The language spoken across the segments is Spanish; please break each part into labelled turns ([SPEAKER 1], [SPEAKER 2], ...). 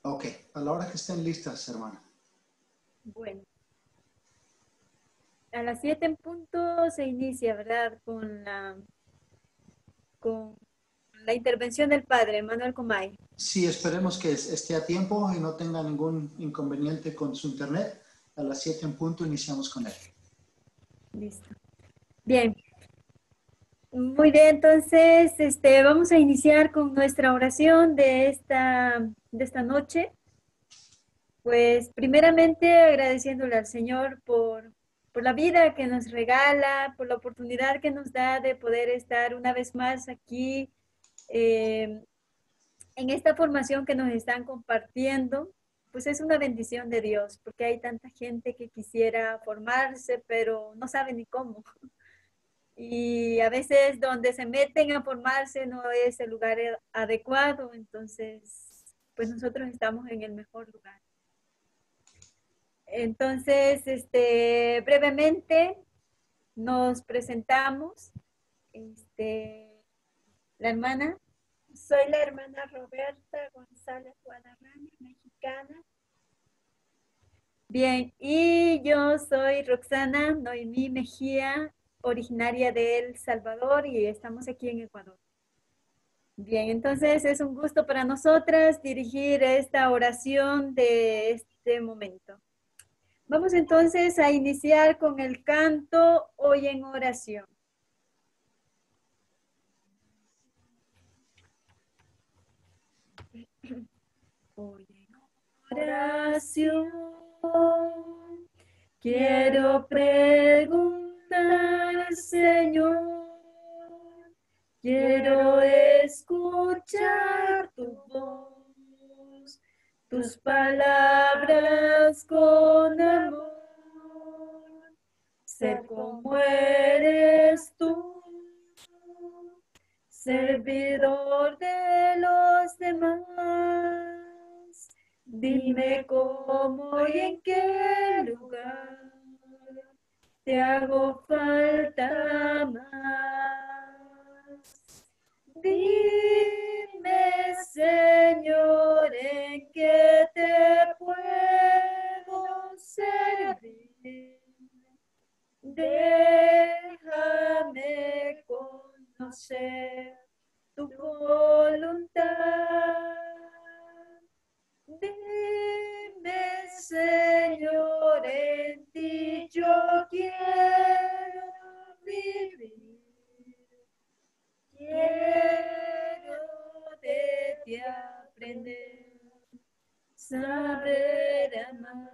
[SPEAKER 1] Ok, a la hora que estén listas, hermana.
[SPEAKER 2] Bueno, a las 7 en punto se inicia, ¿verdad? Con la intervención del padre Manuel Comay.
[SPEAKER 1] Sí, esperemos que esté a tiempo y no tenga ningún inconveniente con su internet. A las 7 en punto iniciamos con él.
[SPEAKER 2] Listo. Bien, muy bien, entonces vamos a iniciar con nuestra oración de esta noche. Pues primeramente agradeciéndole al Señor por la vida que nos regala, por la oportunidad que nos da de poder estar una vez más aquí eh, en esta formación que nos están compartiendo. Pues es una bendición de Dios, porque hay tanta gente que quisiera formarse, pero no sabe ni cómo. Y a veces donde se meten a formarse no es el lugar adecuado, entonces pues nosotros estamos en el mejor lugar. Entonces, brevemente nos presentamos. La hermana, soy la hermana Roberta González Guadarrama, mexicana. Bien, y yo soy Roxana Noemí Mejía, originaria de El Salvador, y estamos aquí en Ecuador. Bien, entonces es un gusto para nosotras dirigir esta oración de este momento. Vamos entonces a iniciar con el canto Hoy en Oración. Hoy en oración quiero preguntar al Señor, quiero escuchar tu voz, tus palabras con amor, ser como eres tú, servidor de los demás. Dime cómo y en qué lugar te hago falta más. Dime, Señor, en qué te puedo servir. Déjame conocer tu voluntad. Dime, Señor, en ti yo quiero vivir. Quiero de ti aprender, saber amar.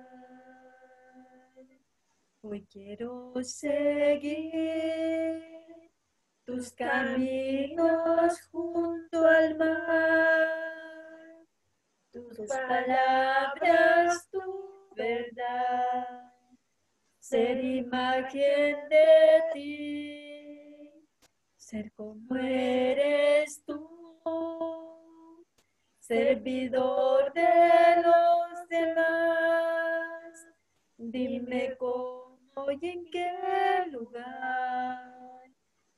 [SPEAKER 2] Hoy quiero seguir tus caminos junto al mar, tus palabras, tu verdad, ser imagen de ti, ser como eres tú, servidor de los demás. Dime cómo y en qué lugar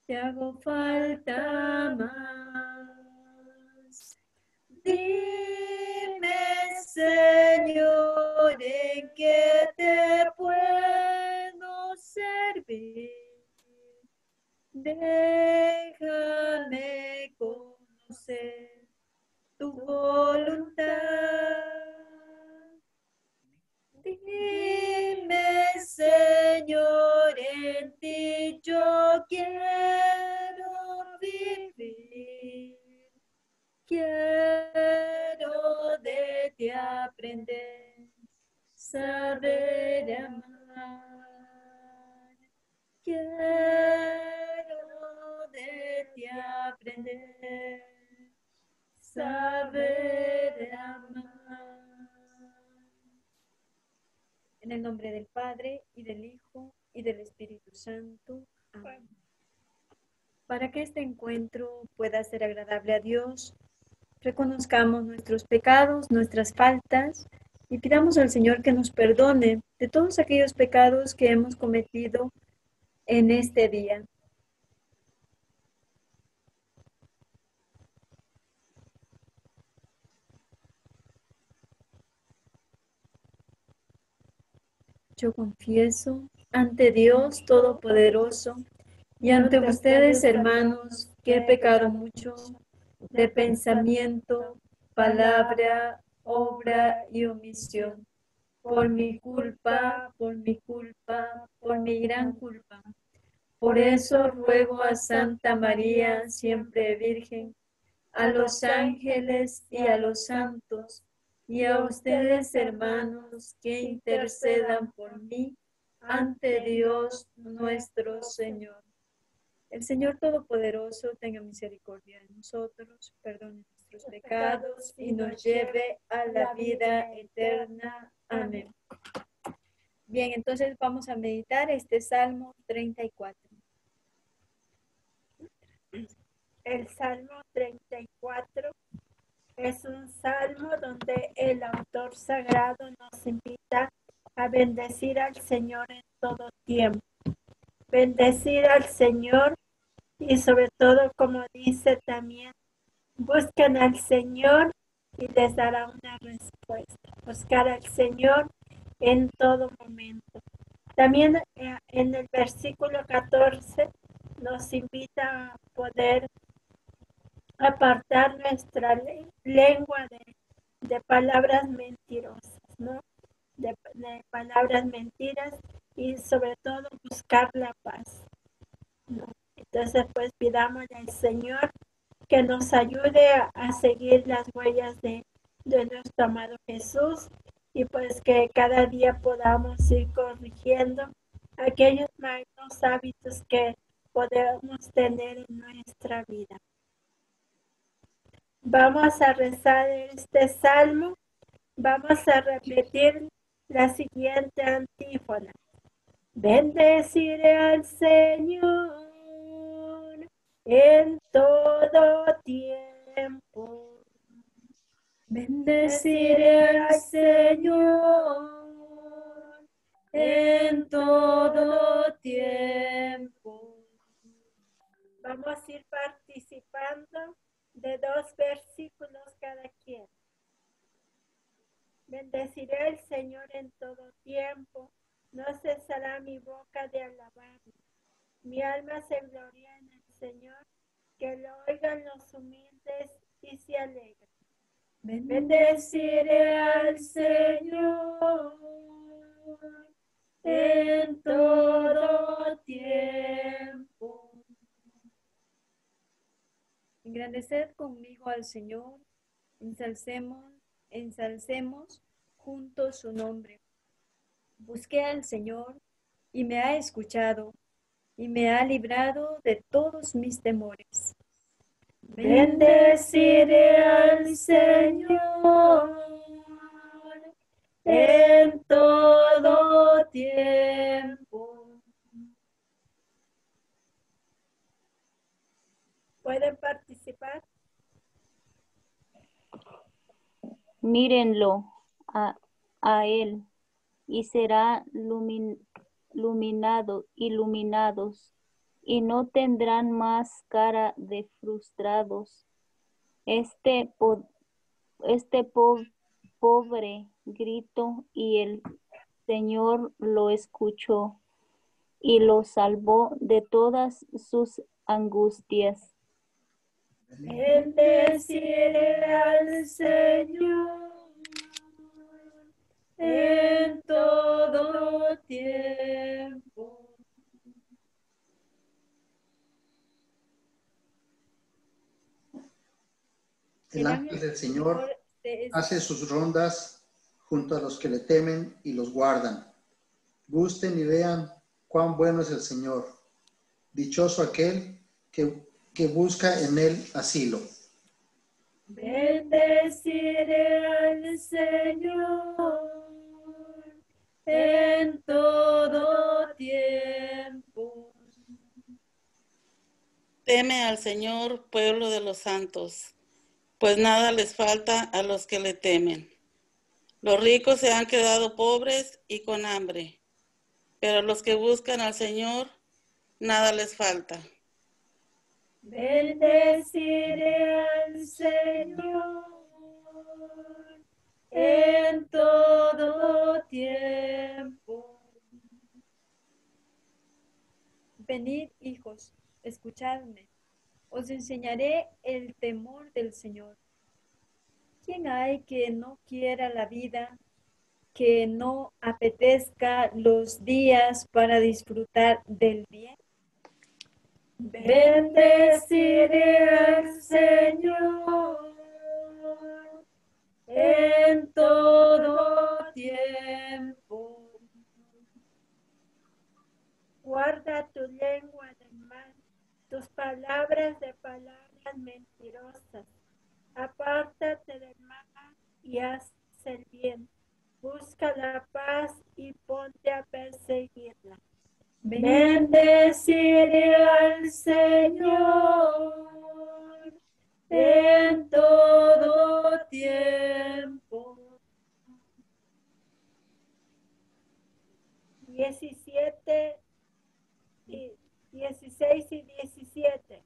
[SPEAKER 2] te hago falta más. Dime, Señor, en qué te puedo servir. Déjame conocer tu voluntad. Dime, Señor, en ti yo quiero vivir. Quiero de ti aprender, saber amar. Quiero de ti aprender, saber amar. En el nombre del Padre, y del Hijo, y del Espíritu Santo. Amén. Para que este encuentro pueda ser agradable a Dios, reconozcamos nuestros pecados, nuestras faltas, y pidamos al Señor que nos perdone de todos aquellos pecados que hemos cometido en este día. Yo confieso ante Dios Todopoderoso y ante ustedes, hermanos, que he pecado mucho de pensamiento, palabra, obra y omisión. Por mi culpa, por mi culpa, por mi gran culpa. Por eso ruego a Santa María, siempre Virgen, a los ángeles y a los santos, y a ustedes, hermanos, que intercedan por mí ante Dios nuestro Señor. El Señor Todopoderoso tenga misericordia de nosotros, perdone nuestros pecados y nos lleve a la vida eterna. Amén. Bien, entonces vamos a meditar este Salmo 34.
[SPEAKER 3] El Salmo 34 es un salmo donde el autor sagrado nos invita a bendecir al Señor en todo tiempo. Bendecir al Señor y sobre todo, como dice también, buscan al Señor y les dará una respuesta. Buscar al Señor en todo momento. También en el versículo 14 nos invita a poder apartar nuestra lengua de palabras mentirosas, ¿no? De palabras mentiras y sobre todo buscar la paz, ¿no? Entonces, pues pidámosle al Señor que nos ayude a seguir las huellas de nuestro amado Jesús y pues que cada día podamos ir corrigiendo aquellos malos hábitos que podemos tener en nuestra vida. Vamos a rezar este salmo. Vamos a repetir la siguiente antífona. Bendeciré al Señor en todo tiempo.
[SPEAKER 2] Bendeciré al Señor en todo tiempo.
[SPEAKER 3] Vamos a ir participando de 2 versículos cada quien. Bendeciré al Señor en todo tiempo, no cesará mi boca de alabarlo. Mi alma se gloria en el Señor, que lo oigan los humildes y se alegren.
[SPEAKER 2] Bendeciré al Señor en todo tiempo. Engrandeced conmigo al Señor, ensalcemos juntos su nombre. Busqué al Señor y me ha escuchado y me ha librado de todos mis temores. Bendeciré al Señor en todo tiempo.
[SPEAKER 3] ¿Pueden participar?
[SPEAKER 4] Mírenlo a él y será iluminados y no tendrán más cara de frustrados. Este pobre grito y el Señor lo escuchó y lo salvó de todas sus angustias.
[SPEAKER 2] Bendeciré al Señor en todo tiempo.
[SPEAKER 1] El ángel del Señor hace sus rondas junto a los que le temen y los guardan. Gusten y vean cuán bueno es el Señor. Dichoso aquel que busca en él asilo.
[SPEAKER 2] Bendeciré al Señor en todo tiempo.
[SPEAKER 5] Teme al Señor, pueblo de los santos, pues nada les falta a los que le temen. Los ricos se han quedado pobres y con hambre, pero a los que buscan al Señor, nada les falta.
[SPEAKER 2] Bendeciré al Señor en todo tiempo. escuchadme. Os enseñaré el temor del Señor. ¿Quién hay que no quiera la vida, que no apetezca los días para disfrutar del bien? Bendeciré al Señor en todo tiempo.
[SPEAKER 3] Guarda tu lengua del mal, tus palabras de palabras mentirosas. Apártate del mal y haz el bien. Busca la paz y ponte a perseguirla.
[SPEAKER 2] Bendeciré al Señor en todo tiempo.
[SPEAKER 3] 16 y 17.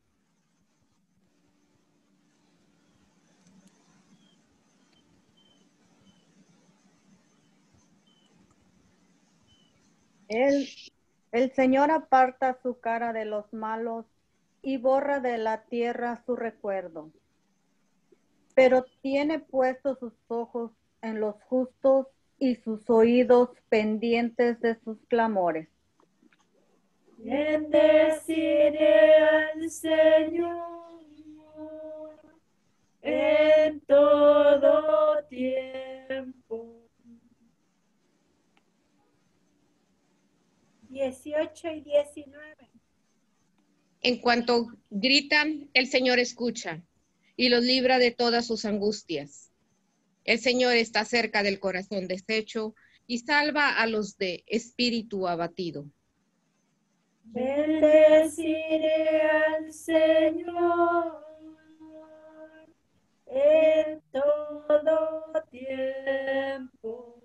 [SPEAKER 6] El Señor aparta su cara de los malos y borra de la tierra su recuerdo. Pero tiene puestos sus ojos en los justos y sus oídos pendientes de sus clamores.
[SPEAKER 2] Bendeciré al Señor en todo tiempo.
[SPEAKER 3] 18 y 19.
[SPEAKER 7] En cuanto gritan, el Señor escucha y los libra de todas sus angustias. El Señor está cerca del corazón deshecho y salva a los de espíritu abatido.
[SPEAKER 2] Bendeciré al Señor en todo tiempo.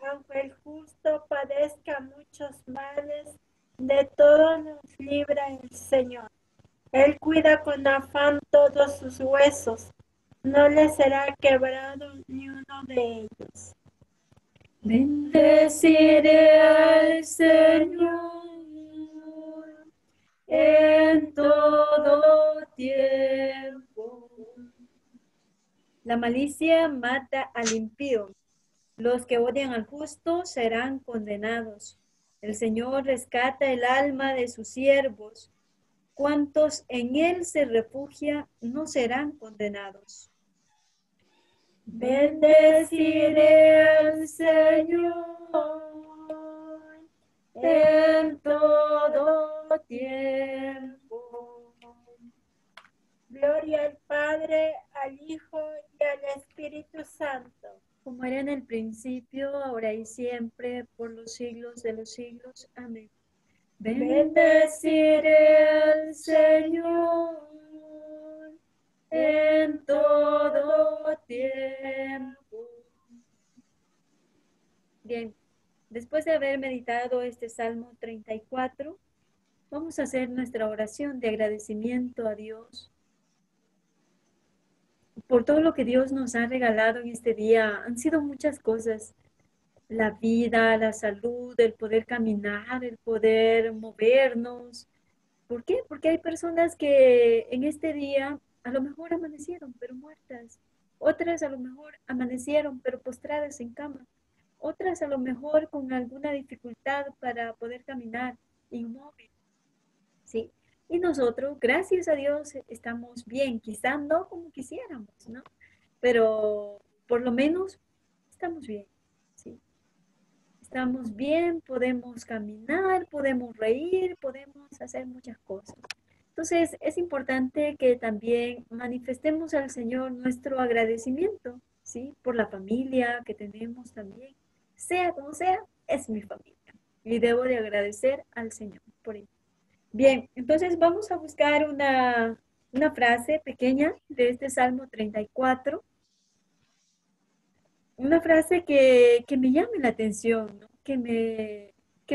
[SPEAKER 3] Aunque el justo padezca muchos males, de todos nos libra el Señor. Él cuida con afán todos sus huesos. No le será quebrado ni uno de ellos.
[SPEAKER 2] Bendeciré al Señor en todo tiempo. La malicia mata al impío. Los que odian al justo serán condenados. El Señor rescata el alma de sus siervos. Cuantos en él se refugia no serán condenados. Bendeciré al Señor en todo tiempo.
[SPEAKER 3] Gloria al Padre, al Hijo y al Espíritu Santo.
[SPEAKER 2] Como era en el principio, ahora y siempre, por los siglos de los siglos. Amén. Bendeciré al Señor en todo tiempo. Bien, después de haber meditado este Salmo 34, vamos a hacer nuestra oración de agradecimiento a Dios por todo lo que Dios nos ha regalado en este día. Han sido muchas cosas. La vida, la salud, el poder caminar, el poder movernos. ¿Por qué? Porque hay personas que en este día a lo mejor amanecieron, pero muertas. Otras a lo mejor amanecieron, pero postradas en cama. Otras a lo mejor con alguna dificultad para poder caminar, inmóvil. ¿Sí? Y nosotros, gracias a Dios, estamos bien. Quizás no como quisiéramos, ¿no? Pero por lo menos estamos bien. ¿Sí? Estamos bien, podemos caminar, podemos reír, podemos hacer muchas cosas. Entonces, es importante que también manifestemos al Señor nuestro agradecimiento, ¿sí? Por la familia que tenemos también. Sea como sea, es mi familia. Y debo de agradecer al Señor por ello. Bien, entonces vamos a buscar una frase pequeña de este Salmo 34. Una frase que me llame la atención, ¿no? Que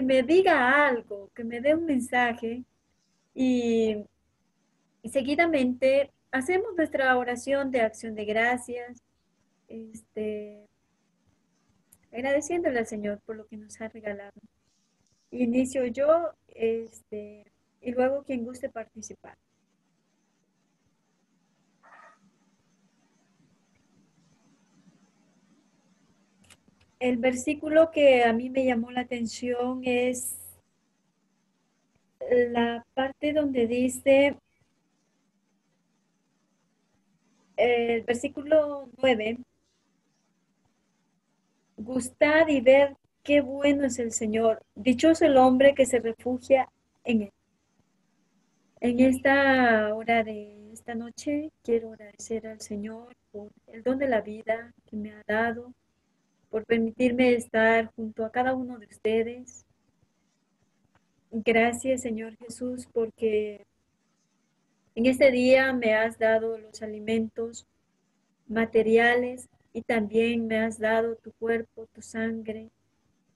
[SPEAKER 2] me diga algo, que me dé un mensaje y seguidamente hacemos nuestra oración de acción de gracias agradeciéndole al Señor por lo que nos ha regalado. Inicio yo, y luego quien guste participar. El versículo que a mí me llamó la atención es la parte donde dice, el versículo 9, gustad y ver qué bueno es el Señor. Dichoso el hombre que se refugia en él. En esta hora de esta noche quiero agradecer al Señor por el don de la vida que me ha dado, por permitirme estar junto a cada uno de ustedes. Gracias, Señor Jesús, porque en este día me has dado los alimentos materiales y también me has dado tu cuerpo, tu sangre,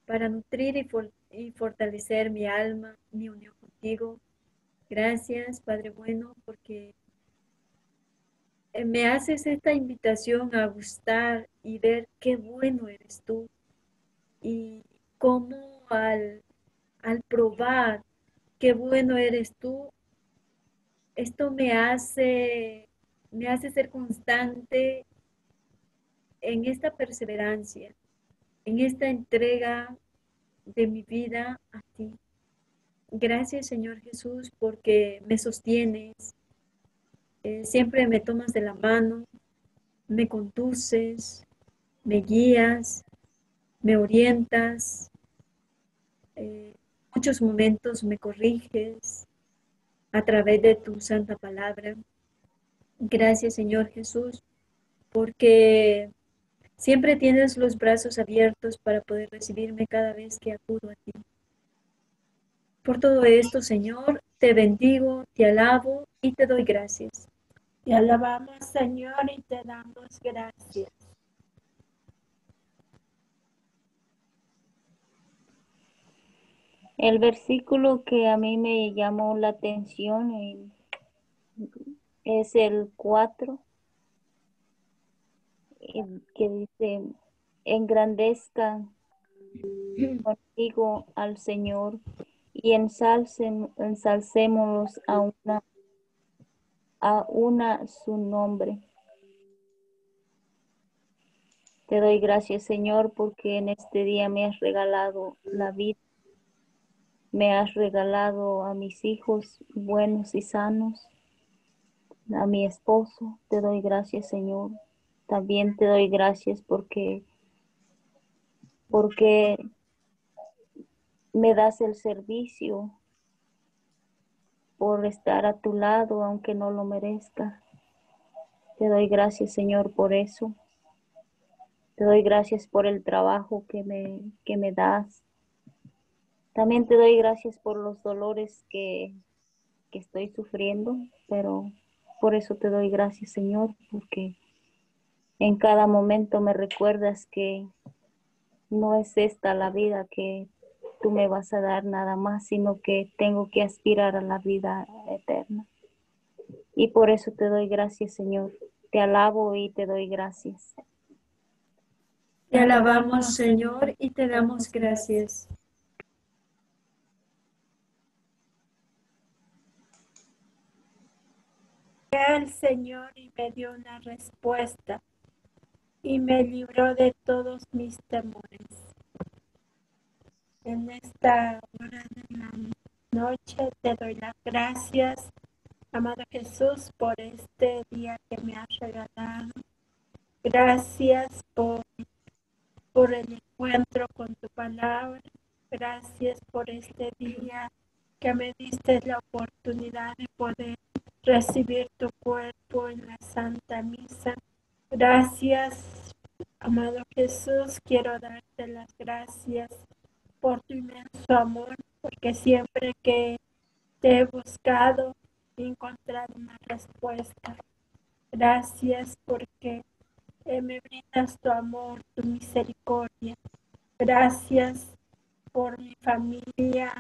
[SPEAKER 2] para nutrir y fortalecer mi alma, mi unión contigo. Gracias, Padre bueno, porque me haces esta invitación a gustar y ver qué bueno eres tú. Y cómo al probar qué bueno eres tú, esto me hace ser constante en esta perseverancia, en esta entrega de mi vida a ti. Gracias, Señor Jesús, porque me sostienes, siempre me tomas de la mano, me conduces, me guías, me orientas, muchos momentos me corriges a través de tu santa palabra. Gracias, Señor Jesús, porque siempre tienes los brazos abiertos para poder recibirme cada vez que acudo a ti. Por todo esto, Señor, te bendigo, te alabo y te doy gracias.
[SPEAKER 3] Te alabamos, Señor, y te damos gracias.
[SPEAKER 4] El versículo que a mí me llamó la atención es el 4, que dice, engrandezcan contigo al Señor y ensalcémoslos a una su nombre. Te doy gracias, Señor, porque en este día me has regalado la vida. Me has regalado a mis hijos buenos y sanos, a mi esposo. Te doy gracias, Señor. También te doy gracias porque me das el servicio, por estar a tu lado, aunque no lo merezca. Te doy gracias, Señor, por eso. Te doy gracias por el trabajo que me das. También te doy gracias por los dolores que estoy sufriendo, pero por eso te doy gracias, Señor, porque en cada momento me recuerdas que no es esta la vida que tú me vas a dar nada más, sino que tengo que aspirar a la vida eterna. Y por eso te doy gracias, Señor. Te alabo y te doy gracias.
[SPEAKER 2] Te alabamos, Señor, y te damos gracias.
[SPEAKER 3] El Señor y me dio una respuesta y me libró de todos mis temores. En esta hora de la noche te doy las gracias, amado Jesús, por este día que me has regalado. Gracias por el encuentro con tu palabra. Gracias por este día que me diste la oportunidad de poder recibir tu cuerpo en la Santa Misa. Gracias, amado Jesús. Quiero darte las gracias por tu inmenso amor, porque siempre que te he buscado he encontrado una respuesta. Gracias porque me brindas tu amor, tu misericordia. Gracias por mi familia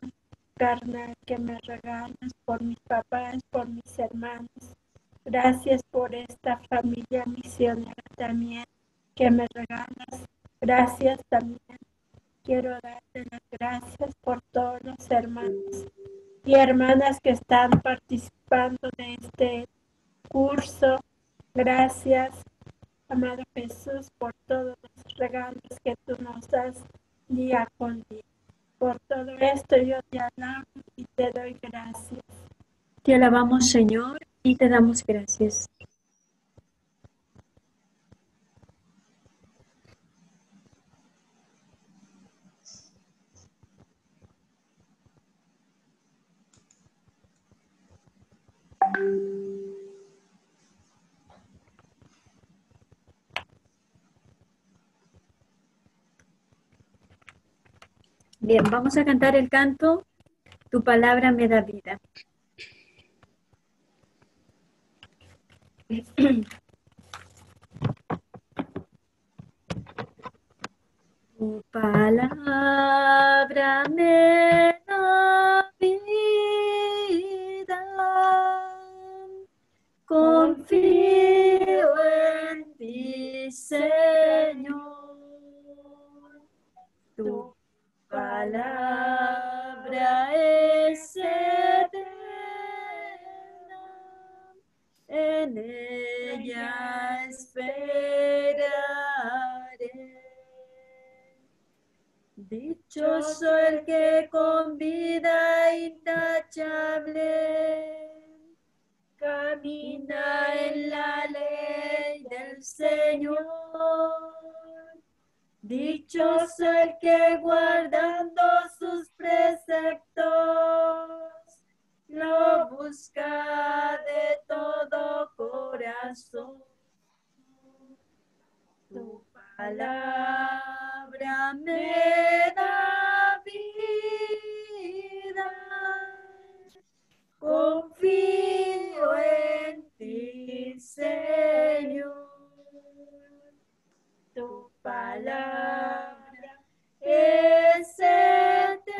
[SPEAKER 3] carnal que me regalas, por mis papás, por mis hermanos. Gracias por esta familia misionera también que me regalas. Gracias también. Quiero darte las gracias por todos los hermanos y hermanas que están participando de este curso. Gracias, amado Jesús, por todos los regalos que tú nos das día con día. Por todo esto yo te alabo y te doy gracias.
[SPEAKER 2] Te alabamos, Señor, y te damos gracias. Bien, vamos a cantar el canto Tu palabra me da vida. Tu palabra me da vida. Confío en ti, Señor. Tu palabra es eterna, en ella esperaré. Dichoso el que con vida intachable camina en la ley del Señor. Dichoso el que guardando sus preceptos lo busca de todo corazón. Tu palabra me da vida. Confío en ti, Señor. Tu palabra es eterna,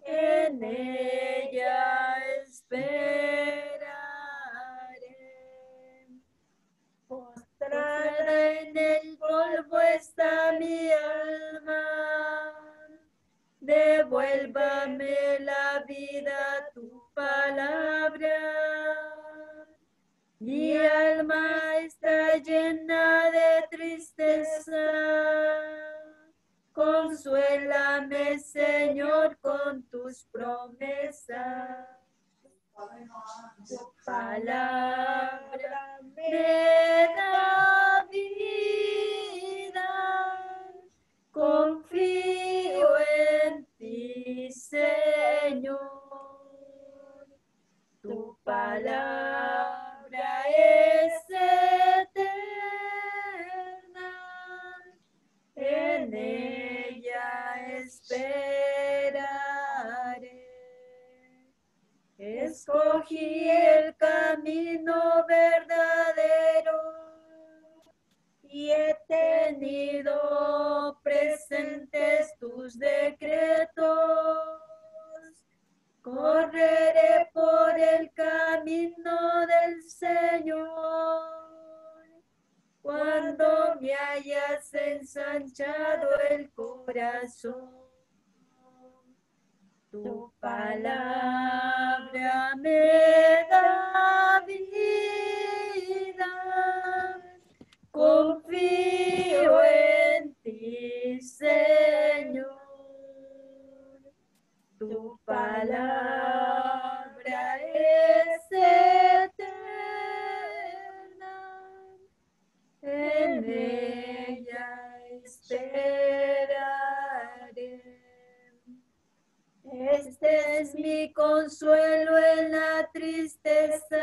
[SPEAKER 2] en ella esperaré. Postrada en el polvo está mi alma, devuélvame la vida tu palabra. Mi alma está llena de tristeza. Consuélame, Señor, con tus promesas. Tu palabra me da vida. Confío en ti, Señor. Tu palabra es eterna, en ella esperaré. Escogí el camino verdadero y he tenido presentes tus decretos. Correré por el camino del Señor cuando me hayas ensanchado el corazón. Tu palabra me da vida. Confío en ti, Señor. Tu palabra es eterna, en ella esperaré. Este es mi consuelo en la tristeza,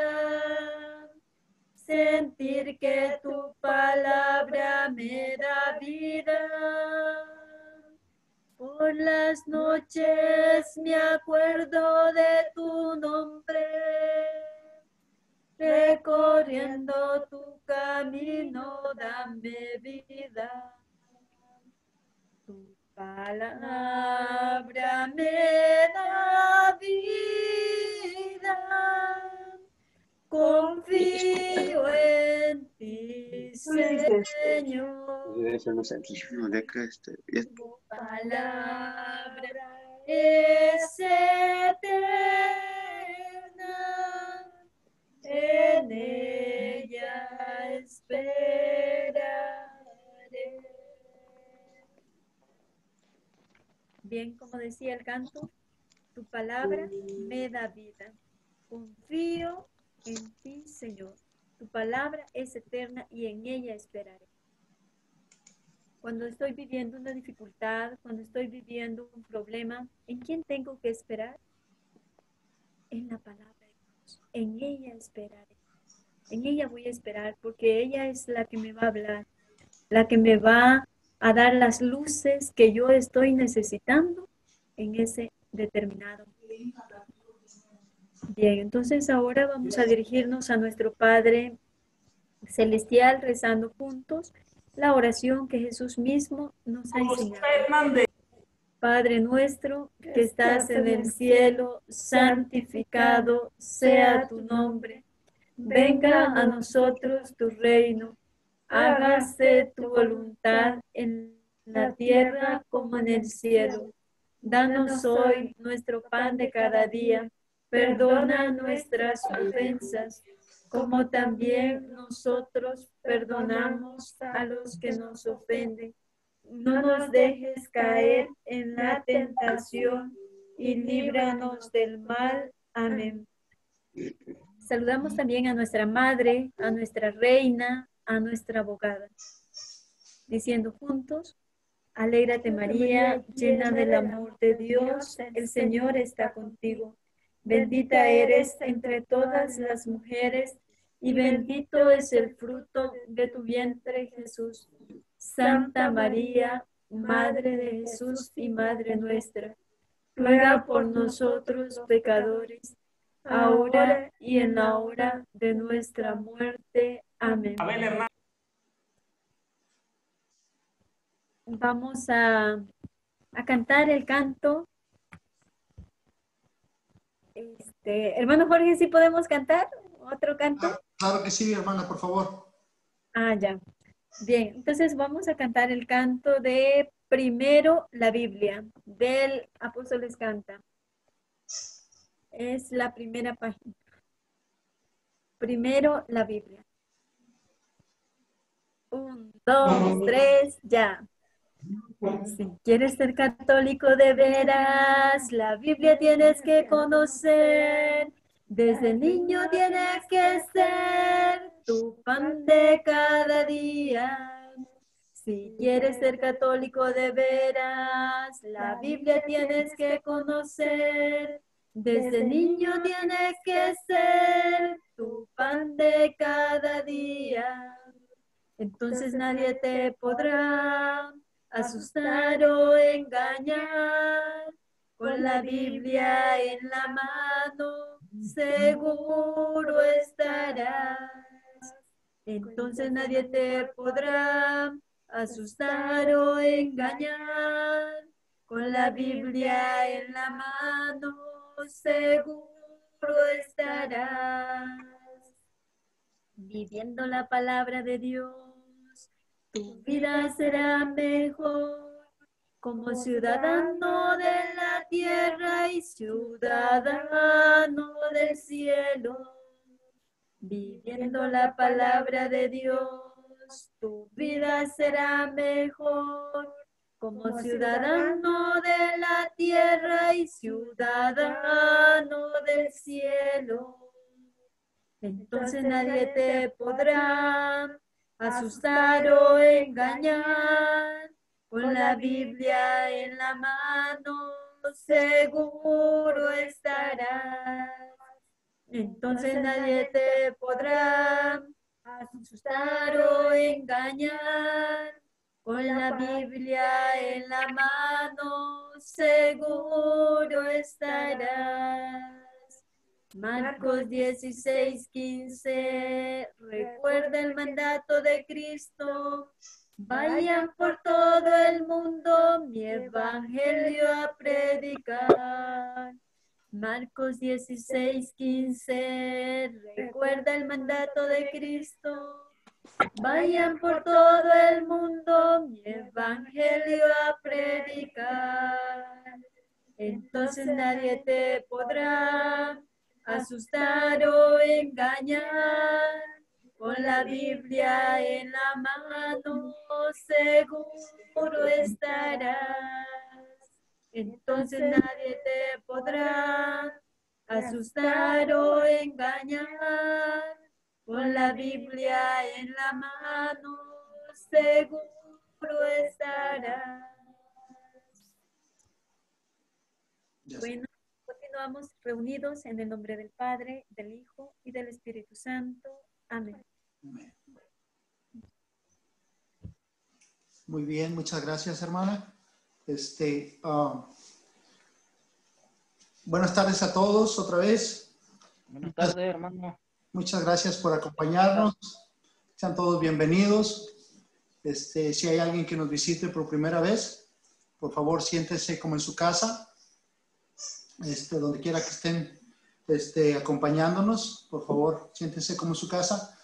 [SPEAKER 2] sentir que tu palabra me da vida. Por las noches me acuerdo de tu nombre, recorriendo tu camino, dame vida. Tu palabra me da vida. Confío en
[SPEAKER 8] eso no sé. No, de que
[SPEAKER 2] Tu palabra es eterna, en ella esperaré. Bien, como decía el canto, tu palabra me da vida. Confío en ti, Señor. Tu palabra es eterna y en ella esperaré. Cuando estoy viviendo una dificultad, cuando estoy viviendo un problema, ¿en quién tengo que esperar? En la palabra de Dios. En ella esperaré. En ella voy a esperar porque ella es la que me va a hablar, la que me va a dar las luces que yo estoy necesitando en ese determinado momento. Bien, entonces ahora vamos a dirigirnos a nuestro Padre Celestial rezando juntos la oración que Jesús mismo nos ha enseñado. Padre nuestro que estás en el cielo, santificado sea tu nombre. Venga a nosotros tu reino. Hágase tu voluntad en la tierra como en el cielo. Danos hoy nuestro pan de cada día. Perdona nuestras ofensas, como también nosotros perdonamos a los que nos ofenden. No nos dejes caer en la tentación y líbranos del mal. Amén. Saludamos también a nuestra madre, a nuestra reina, a nuestra abogada, diciendo juntos: Alégrate María, llena del amor de Dios, el Señor está contigo. Bendita eres entre todas las mujeres y bendito es el fruto de tu vientre, Jesús. Santa María, Madre de Jesús y Madre nuestra, ruega por nosotros pecadores, ahora y en la hora de nuestra muerte. Amén. Vamos a cantar el canto. Hermano Jorge, ¿sí podemos cantar otro canto?
[SPEAKER 1] Claro que sí, hermana, por favor.
[SPEAKER 2] Ya. Bien, entonces vamos a cantar el canto de Primero la Biblia, del Apóstoles Canta. Es la primera página. Primero la Biblia. 1, 2, 3, ya. Si quieres ser católico de veras, la Biblia tienes que conocer. Desde niño tienes que ser tu pan de cada día. Si quieres ser católico de veras, la Biblia tienes que conocer. Desde niño tienes que ser tu pan de cada día. Entonces nadie te podrá asustar o engañar. Con la Biblia en la mano, seguro estarás. Entonces nadie te podrá asustar o engañar. Con la Biblia en la mano, seguro estarás. Viviendo la palabra de Dios, tu vida será mejor. Como ciudadano de la tierra y ciudadano del cielo, viviendo la palabra de Dios, tu vida será mejor. Como ciudadano de la tierra y ciudadano del cielo, entonces nadie te podrá asustar o engañar. Con la Biblia en la mano, seguro estarás. Entonces nadie te podrá asustar o engañar. Con la Biblia en la mano, seguro estarás. Marcos 16:15, recuerda el mandato de Cristo. Vayan por todo el mundo mi evangelio a predicar. Marcos 16:15, recuerda el mandato de Cristo. Vayan por todo el mundo mi evangelio a predicar. Entonces nadie te podrá asustar o engañar. Con la Biblia en la mano seguro estarás. Entonces nadie te podrá asustar o engañar. Con la Biblia en la mano seguro estarás. Bueno, continuamos reunidos en el nombre del Padre, del Hijo y del Espíritu Santo. Amén.
[SPEAKER 1] Amén. Muy bien, muchas gracias, hermana. Buenas tardes a todos otra vez.
[SPEAKER 8] Buenas tardes, hermano.
[SPEAKER 1] Muchas gracias por acompañarnos. Sean todos bienvenidos. Si hay alguien que nos visite por primera vez, por favor, siéntese como en su casa. Donde quiera que estén acompañándonos, por favor, siéntense como en su casa.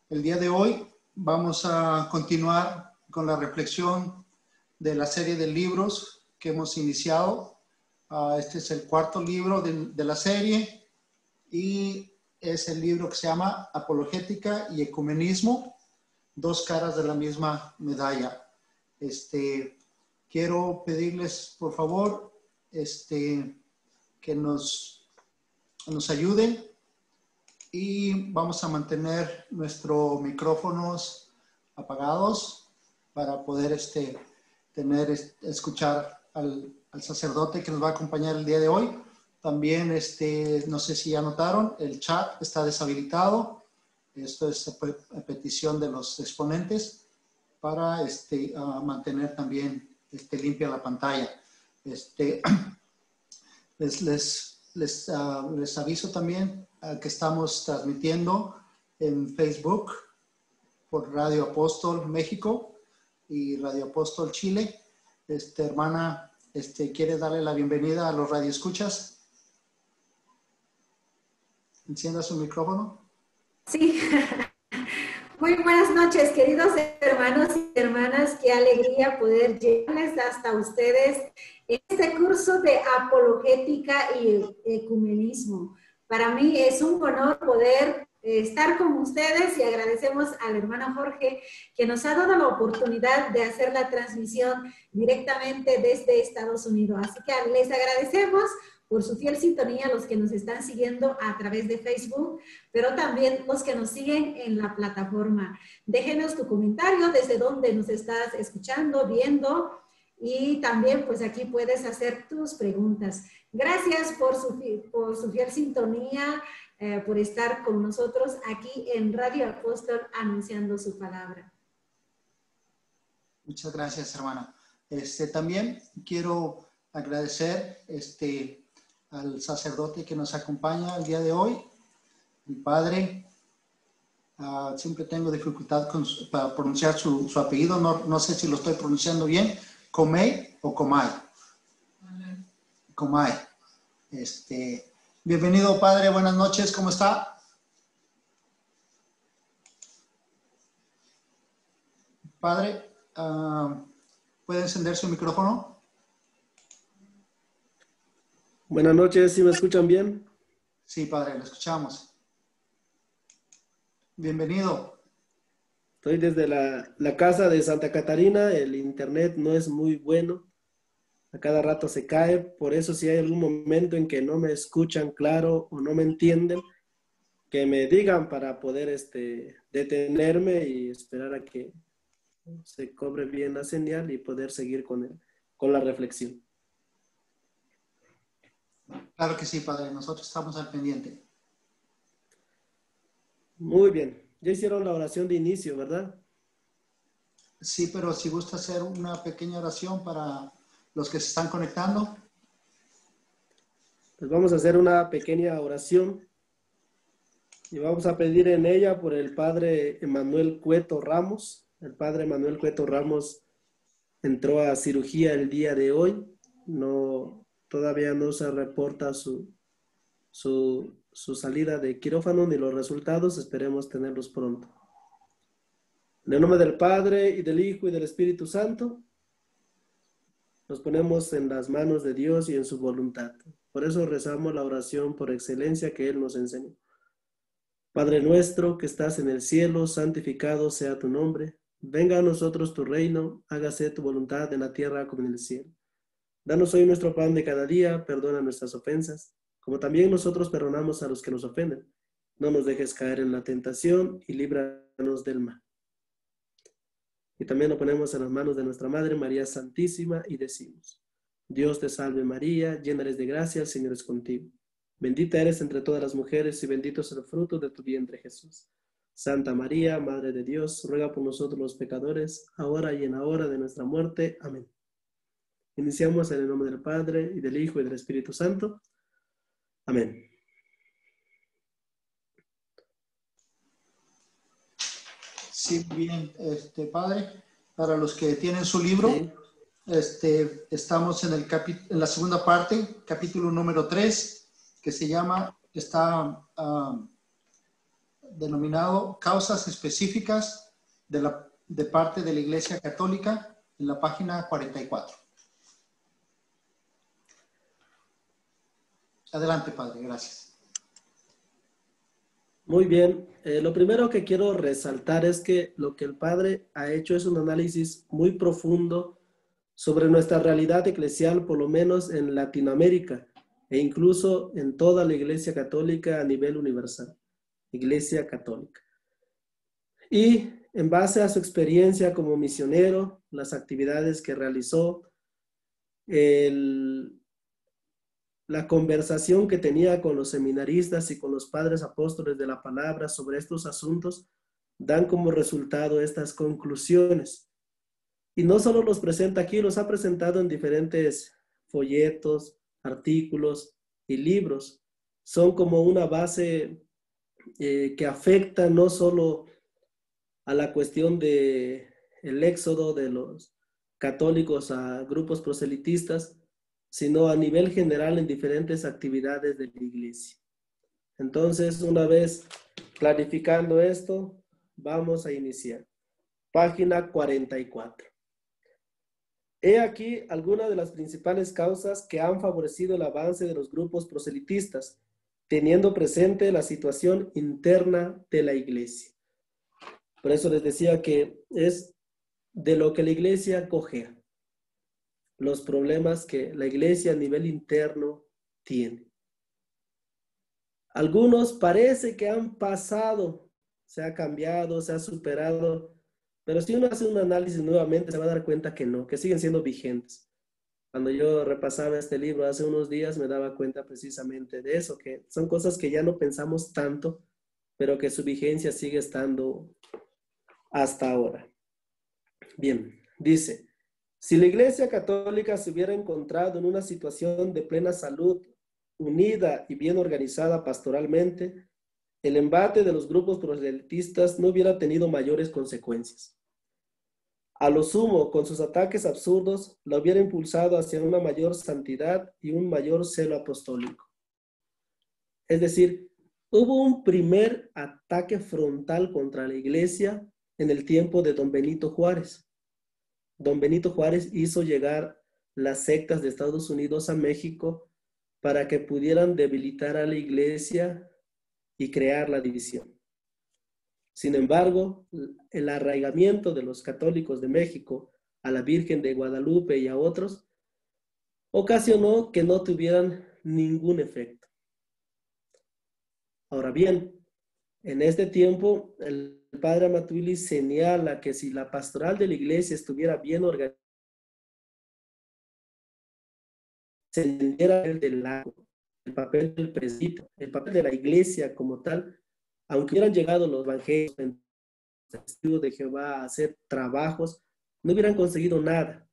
[SPEAKER 1] El día de hoy vamos a continuar con la reflexión de la serie de libros que hemos iniciado. Este es el cuarto libro de la serie y es el libro que se llama Apologética y Ecumenismo, dos caras de la misma medalla. Quiero pedirles, por favor, que nos ayuden y vamos a mantener nuestros micrófonos apagados para poder escuchar al sacerdote que nos va a acompañar el día de hoy. También, no sé si ya notaron, el chat está deshabilitado. Esto es a petición de los exponentes para mantener también limpia la pantalla. Les aviso también que estamos transmitiendo en Facebook por Radio Apóstol México y Radio Apóstol Chile. Hermana, ¿quiere darle la bienvenida a los radioescuchas? Encienda su micrófono.
[SPEAKER 9] Sí. Muy buenas noches, queridos hermanos y hermanas. Qué alegría poder llegarles hasta ustedes este curso de apologética y ecumenismo. Para mí es un honor poder estar con ustedes y agradecemos al hermano Jorge que nos ha dado la oportunidad de hacer la transmisión directamente desde Estados Unidos. Así que les agradecemos por su fiel sintonía, los que nos están siguiendo a través de Facebook, pero también los que nos siguen en la plataforma. Déjenos tu comentario desde donde nos estás escuchando, viendo, y también pues aquí puedes hacer tus preguntas. Gracias por su fiel sintonía, por estar con nosotros aquí en Radio Apóstol anunciando su palabra.
[SPEAKER 1] Muchas gracias, hermana. También quiero agradecer al sacerdote que nos acompaña el día de hoy, mi padre. Siempre tengo dificultad para pronunciar su apellido, no sé si lo estoy pronunciando bien, Comay o Comay. Comay. Bienvenido, padre, buenas noches, ¿cómo está? Padre, ¿puede encender su micrófono?
[SPEAKER 10] Buenas noches, ¿sí me escuchan bien?
[SPEAKER 1] Sí, padre, lo escuchamos. Bienvenido.
[SPEAKER 10] Estoy desde la casa de Santa Catarina, el internet no es muy bueno, a cada rato se cae, por eso si hay algún momento en que no me escuchan claro o no me entienden, que me digan para poder detenerme y esperar a que se cobre bien la señal y poder seguir con la reflexión.
[SPEAKER 1] Claro que sí, padre. Nosotros estamos al pendiente.
[SPEAKER 10] Muy bien. Ya hicieron la oración de inicio, ¿verdad?
[SPEAKER 1] Sí, pero si gusta hacer una pequeña oración para los que se están conectando.
[SPEAKER 10] Pues vamos a hacer una pequeña oración y vamos a pedir en ella por el padre Emanuel Cueto Ramos. El padre Emanuel Cueto Ramos entró a cirugía el día de hoy. Todavía no se reporta su salida de quirófano ni los resultados. Esperemos tenerlos pronto. En el nombre del Padre, y del Hijo, y del Espíritu Santo, nos ponemos en las manos de Dios y en su voluntad. Por eso rezamos la oración por excelencia que Él nos enseñó. Padre nuestro que estás en el cielo, santificado sea tu nombre. Venga a nosotros tu reino, hágase tu voluntad en la tierra como en el cielo. Danos hoy nuestro pan de cada día, perdona nuestras ofensas, como también nosotros perdonamos a los que nos ofenden. No nos dejes caer en la tentación y líbranos del mal. Y también lo ponemos en las manos de nuestra Madre María Santísima y decimos: Dios te salve María, llena eres de gracia, el Señor es contigo. Bendita eres entre todas las mujeres y bendito es el fruto de tu vientre Jesús. Santa María, Madre de Dios, ruega por nosotros los pecadores, ahora y en la hora de nuestra muerte. Amén. Iniciamos en el nombre del Padre, y del Hijo, y del Espíritu Santo. Amén.
[SPEAKER 1] Sí, bien, Padre, para los que tienen su libro, sí. Estamos en la segunda parte, capítulo número 3, que está denominado Causas Específicas de parte de la Iglesia Católica, en la página 44. Adelante, Padre, gracias.
[SPEAKER 10] Muy bien, lo primero que quiero resaltar es que lo que el Padre ha hecho es un análisis muy profundo sobre nuestra realidad eclesial, por lo menos en Latinoamérica, e incluso en toda la Iglesia Católica a nivel universal, Iglesia Católica. Y en base a su experiencia como misionero, las actividades que realizó, la conversación que tenía con los seminaristas y con los padres apóstoles de la palabra sobre estos asuntos, dan como resultado estas conclusiones. Y no solo los presenta aquí, los ha presentado en diferentes folletos, artículos y libros. Son como una base que afecta no solo a la cuestión del éxodo de los católicos a grupos proselitistas, sino a nivel general en diferentes actividades de la iglesia. Entonces, una vez clarificando esto, vamos a iniciar. Página 44. He aquí algunas de las principales causas que han favorecido el avance de los grupos proselitistas, teniendo presente la situación interna de la iglesia. Por eso les decía que es de lo que la iglesia cojea, los problemas que la iglesia a nivel interno tiene. Algunos parece que han pasado, se ha cambiado, se ha superado, pero si uno hace un análisis nuevamente se va a dar cuenta que no, que siguen siendo vigentes. Cuando yo repasaba este libro hace unos días me daba cuenta precisamente de eso, que son cosas que ya no pensamos tanto, pero que su vigencia sigue estando hasta ahora. Bien, dice: si la Iglesia Católica se hubiera encontrado en una situación de plena salud, unida y bien organizada pastoralmente, el embate de los grupos proselitistas no hubiera tenido mayores consecuencias. A lo sumo, con sus ataques absurdos, la hubiera impulsado hacia una mayor santidad y un mayor celo apostólico. Es decir, hubo un primer ataque frontal contra la Iglesia en el tiempo de don Benito Juárez. Don Benito Juárez hizo llegar las sectas de Estados Unidos a México para que pudieran debilitar a la iglesia y crear la división. Sin embargo, el arraigamiento de los católicos de México a la Virgen de Guadalupe y a otros ocasionó que no tuvieran ningún efecto. Ahora bien, en este tiempo, el padre Amatuili señala que si la pastoral de la iglesia estuviera bien organizada, se entendiera el papel del presbítero, el papel de la iglesia como tal, aunque hubieran llegado los evangelios, los testigos de Jehová a hacer trabajos, no hubieran conseguido nada.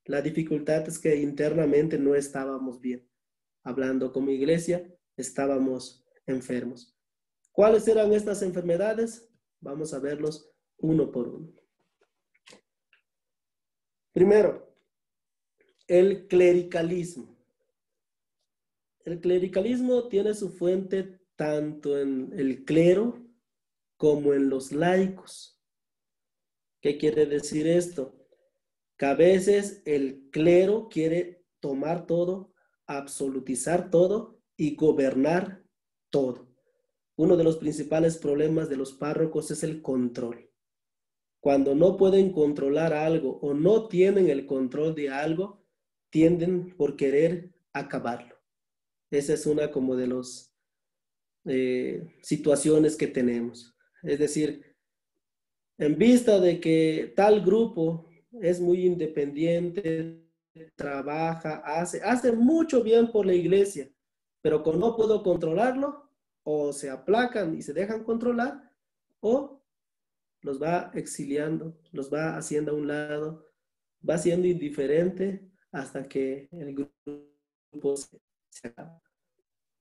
[SPEAKER 10] La dificultad es que internamente no estábamos bien. Hablando como iglesia, estábamos enfermos. ¿Cuáles eran estas enfermedades? Vamos a verlos uno por uno. Primero, el clericalismo. El clericalismo tiene su fuente tanto en el clero como en los laicos. ¿Qué quiere decir esto? Que a veces el clero quiere tomar todo, absolutizar todo y gobernar todo. Uno de los principales problemas de los párrocos es el control. Cuando no pueden controlar algo o no tienen el control de algo, tienden por querer acabarlo. Esa es una como de las situaciones que tenemos. Es decir, en vista de que tal grupo es muy independiente, trabaja, hace mucho bien por la iglesia, pero como no puedo controlarlo, o se aplacan y se dejan controlar, o los va exiliando, los va haciendo a un lado, va siendo indiferente hasta que el grupo se acaba.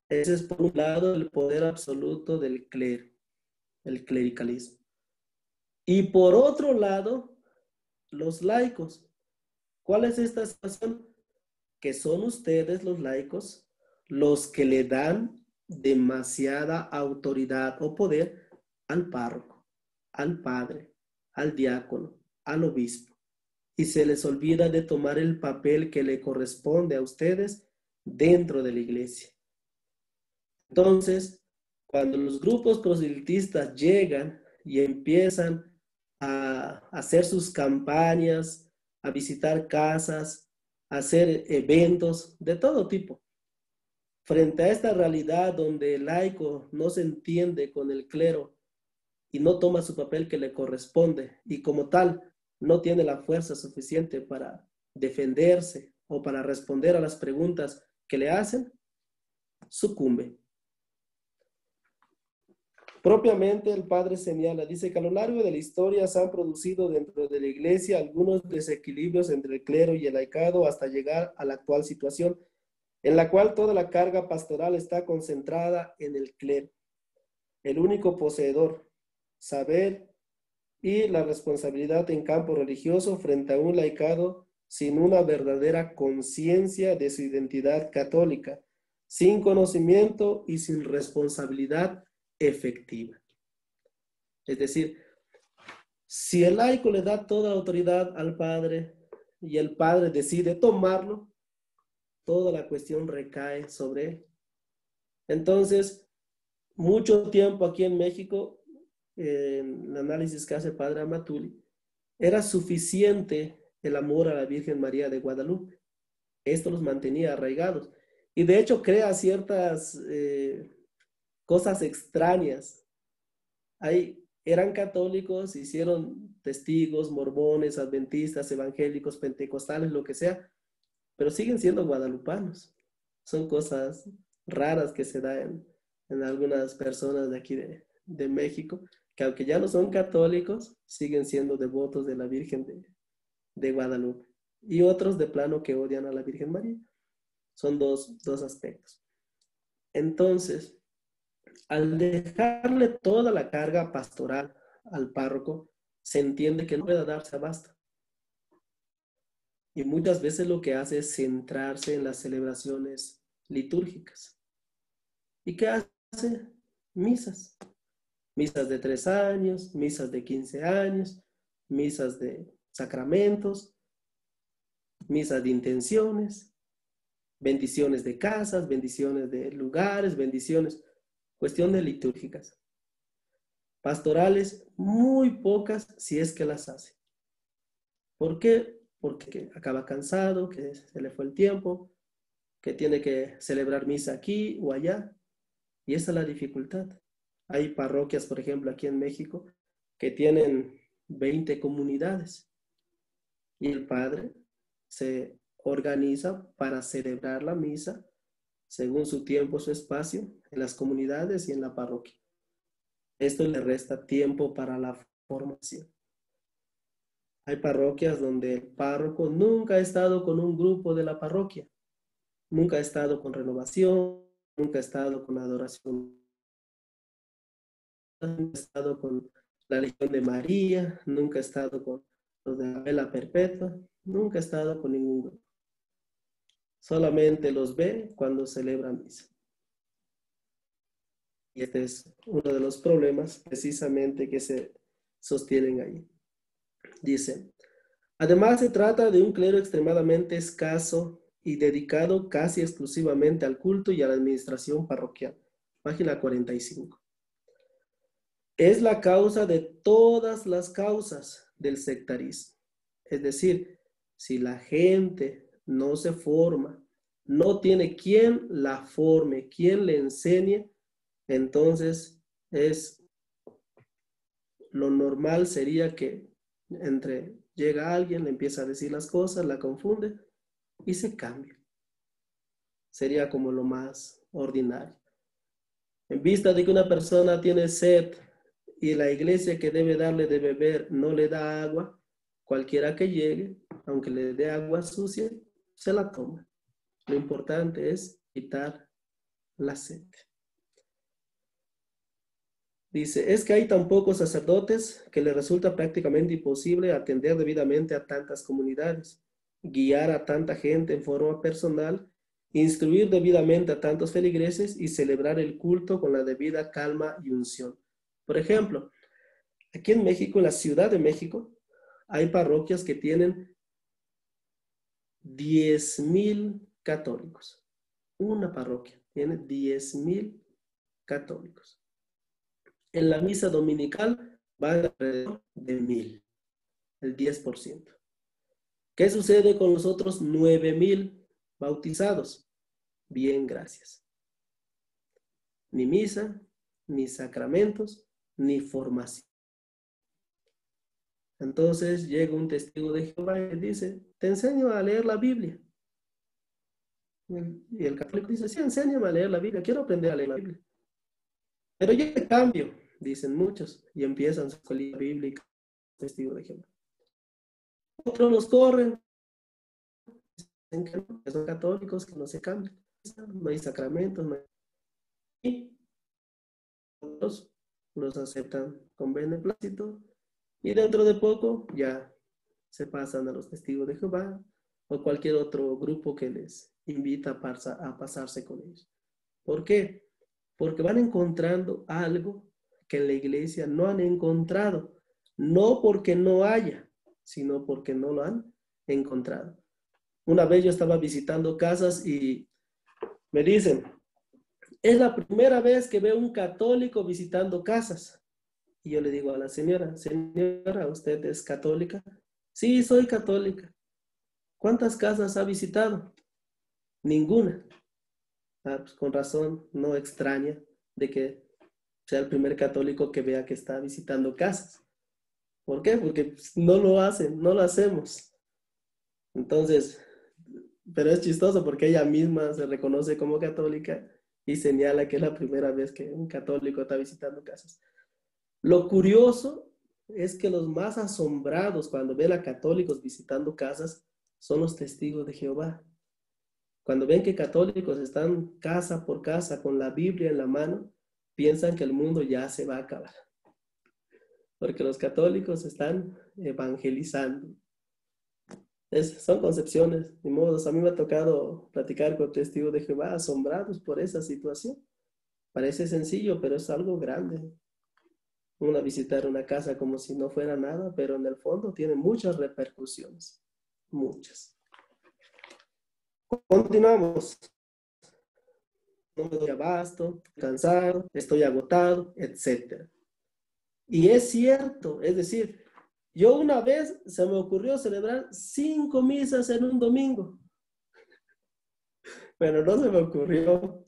[SPEAKER 10] Ese es por un lado el poder absoluto del clero, el clericalismo. Y por otro lado, los laicos. ¿Cuál es esta situación? Que son ustedes los laicos los que le dan demasiada autoridad o poder al párroco, al padre, al diácono, al obispo. Y se les olvida de tomar el papel que le corresponde a ustedes dentro de la iglesia. Entonces, cuando los grupos proselitistas llegan y empiezan a hacer sus campañas, a visitar casas, a hacer eventos de todo tipo, frente a esta realidad donde el laico no se entiende con el clero y no toma su papel que le corresponde y como tal no tiene la fuerza suficiente para defenderse o para responder a las preguntas que le hacen, sucumbe. Propiamente el padre señala, dice que a lo largo de la historia se han producido dentro de la iglesia algunos desequilibrios entre el clero y el laicado hasta llegar a la actual situación en la cual toda la carga pastoral está concentrada en el clero, el único poseedor, saber y la responsabilidad en campo religioso frente a un laicado sin una verdadera conciencia de su identidad católica, sin conocimiento y sin responsabilidad efectiva. Es decir, si el laico le da toda la autoridad al padre y el padre decide tomarlo, toda la cuestión recae sobre él. Entonces, mucho tiempo aquí en México, en el análisis que hace el padre Amatuli, era suficiente el amor a la Virgen María de Guadalupe. Esto los mantenía arraigados. Y de hecho crea ciertas cosas extrañas. Eran católicos, hicieron testigos, mormones, adventistas, evangélicos, pentecostales, lo que sea, pero siguen siendo guadalupanos. Son cosas raras que se dan en algunas personas de aquí de México, que aunque ya no son católicos, siguen siendo devotos de la Virgen de Guadalupe. Y otros de plano que odian a la Virgen María. Son dos aspectos. Entonces, al dejarle toda la carga pastoral al párroco, se entiende que no puede darse abasto. Y muchas veces lo que hace es centrarse en las celebraciones litúrgicas. ¿Y qué hace? Misas. Misas de 3 años, misas de 15 años, misas de sacramentos, misas de intenciones, bendiciones de casas, bendiciones de lugares, bendiciones, cuestiones litúrgicas. Pastorales, muy pocas si es que las hace. ¿Por qué? Porque acaba cansado, que se le fue el tiempo, que tiene que celebrar misa aquí o allá. Y esa es la dificultad. Hay parroquias, por ejemplo, aquí en México, que tienen 20 comunidades. Y el padre se organiza para celebrar la misa según su tiempo, su espacio, en las comunidades y en la parroquia. Esto le resta tiempo para la formación. Hay parroquias donde el párroco nunca ha estado con un grupo de la parroquia, nunca ha estado con renovación, nunca ha estado con adoración, nunca ha estado con la Legión de María, nunca ha estado con los de la Vela Perpetua, nunca ha estado con ningún grupo. Solamente los ve cuando celebran misa. Y este es uno de los problemas precisamente que se sostienen ahí. Dice, además se trata de un clero extremadamente escaso y dedicado casi exclusivamente al culto y a la administración parroquial. Página 45. Es la causa de todas las causas del sectarismo. Es decir, si la gente no se forma, no tiene quien la forme, quien le enseñe, entonces lo normal sería que llega alguien, le empieza a decir las cosas, la confunde y se cambia. Sería como lo más ordinario. En vista de que una persona tiene sed y la iglesia que debe darle de beber no le da agua, cualquiera que llegue, aunque le dé agua sucia, se la toma. Lo importante es quitar la sed. Dice, es que hay tan pocos sacerdotes que le resulta prácticamente imposible atender debidamente a tantas comunidades, guiar a tanta gente en forma personal, instruir debidamente a tantos feligreses y celebrar el culto con la debida calma y unción. Por ejemplo, aquí en México, en la Ciudad de México, hay parroquias que tienen 10,000 católicos. Una parroquia tiene 10,000 católicos. En la misa dominical van alrededor de 1,000, el 10%. ¿Qué sucede con los otros 9,000 bautizados? Bien, gracias. Ni misa, ni sacramentos, ni formación. Entonces llega un testigo de Jehová y dice, te enseño a leer la Biblia. Y el católico dice, sí, enséñame a leer la Biblia, quiero aprender a leer la Biblia. Pero yo te cambio, dicen muchos, y empiezan su escuela bíblica, testigo de Jehová. Otros los corren, dicen que no, que son católicos, que no se cambian, no hay sacramentos, no hay... Y otros los aceptan con beneplácito, y dentro de poco ya se pasan a los testigos de Jehová o cualquier otro grupo que les invita a pasarse con ellos. ¿Por qué? Porque van encontrando algo que en la iglesia no han encontrado. No porque no haya, sino porque no lo han encontrado. Una vez yo estaba visitando casas y me dicen, es la primera vez que veo un católico visitando casas. Y yo le digo a la señora, señora, ¿usted es católica? Sí, soy católica. ¿Cuántas casas ha visitado? Ninguna. Ah, pues con razón, no extraña de que sea el primer católico que vea que está visitando casas. ¿Por qué? Porque no lo hacen, no lo hacemos. Entonces, pero es chistoso porque ella misma se reconoce como católica y señala que es la primera vez que un católico está visitando casas. Lo curioso es que los más asombrados cuando ven a católicos visitando casas son los testigos de Jehová. Cuando ven que católicos están casa por casa con la Biblia en la mano, piensan que el mundo ya se va a acabar. Porque los católicos están evangelizando. Son concepciones, ni modos. A mí me ha tocado platicar con testigos de Jehová asombrados por esa situación. Parece sencillo, pero es algo grande. Uno visitar una casa como si no fuera nada, pero en el fondo tiene muchas repercusiones. Muchas. Continuamos. No me doy abasto, cansado, estoy agotado, etc. Y es cierto, es decir, yo una vez se me ocurrió celebrar 5 misas en un domingo. Pero no se me ocurrió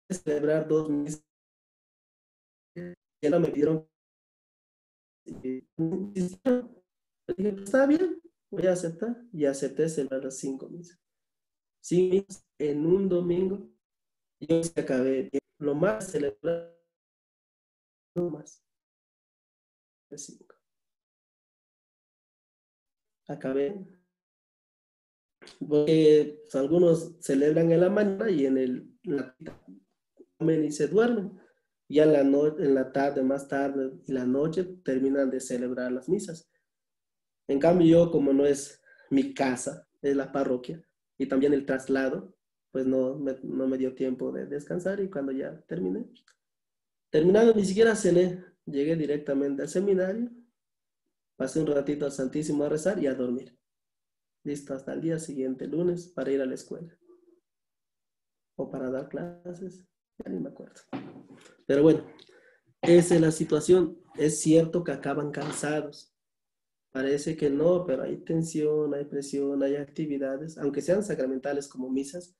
[SPEAKER 10] celebrar 2 misas. Ya no me pidieron. Dije, está bien, voy a aceptar. Y acepté celebrar las 5 misas. 5 misas en un domingo. Yo se acabé. Lo más celebrar. No más. 5. Acabé. Porque pues, algunos celebran en la mañana y en la comen y se duermen. Ya en la tarde, más tarde y la noche terminan de celebrar las misas. En cambio yo, como no es mi casa, es la parroquia, y también el traslado, pues no me dio tiempo de descansar y cuando ya terminado ni siquiera cené. llegué directamente al seminario, pasé un ratito al Santísimo a rezar y a dormir. Listo, hasta el día siguiente, lunes, para ir a la escuela. O para dar clases, ya ni me acuerdo. Pero bueno, esa es la situación. Es cierto que acaban cansados. Parece que no, pero hay tensión, hay presión, hay actividades, aunque sean sacramentales como misas,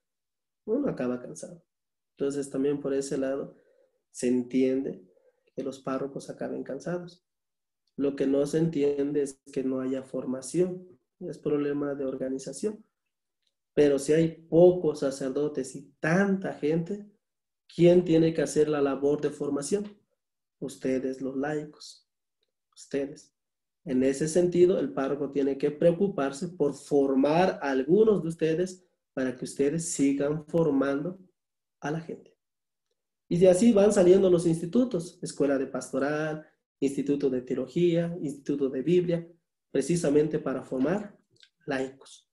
[SPEAKER 10] uno acaba cansado. Entonces también por ese lado se entiende que los párrocos acaben cansados. Lo que no se entiende es que no haya formación, es problema de organización. Pero si hay pocos sacerdotes y tanta gente, ¿quién tiene que hacer la labor de formación? Ustedes, los laicos, ustedes. En ese sentido, el párroco tiene que preocuparse por formar a algunos de ustedes para que ustedes sigan formando a la gente. Y de así van saliendo los institutos, escuela de pastoral, instituto de teología, instituto de Biblia, precisamente para formar laicos.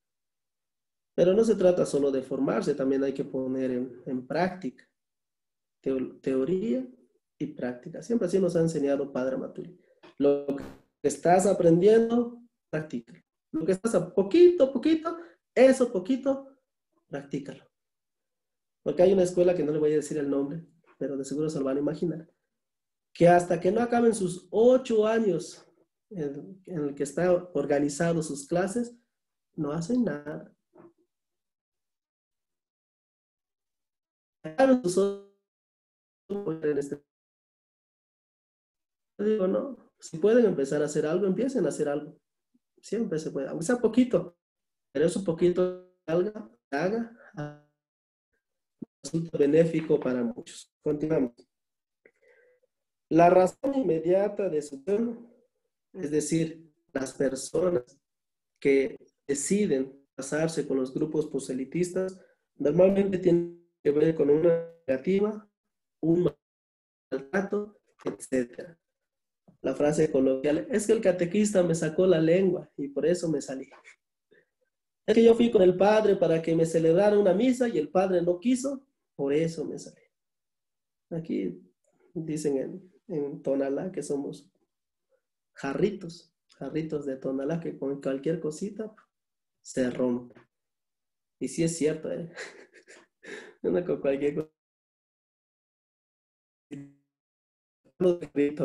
[SPEAKER 10] Pero no se trata solo de formarse, también hay que poner en práctica. Teoría y práctica. Siempre así nos ha enseñado Padre Matuli. Lo que estás aprendiendo, practícalo. Lo que estás a poquito, eso poquito, practícalo. Porque hay una escuela que no le voy a decir el nombre, pero de seguro se lo van a imaginar, que hasta que no acaben sus 8 años en el que está organizado sus clases, no hacen nada. Digo, no, si pueden empezar a hacer algo, empiecen a hacer algo. Siempre se puede, aunque sea poquito, pero eso poquito haga resulta benéfico para muchos. Continuamos. La razón inmediata de su tema, es decir, las personas que deciden casarse con los grupos proselitistas, normalmente tienen que ver con una negativa, un maltrato, etc. La frase coloquial, es que el catequista me sacó la lengua y por eso me salí. Es que yo fui con el padre para que me celebrara una misa y el padre no quiso, por eso me salí. Aquí dicen en Tonalá que somos jarritos de Tonalá que con cualquier cosita se rompe. Y sí es cierto, no con cualquier cosa. Ustedes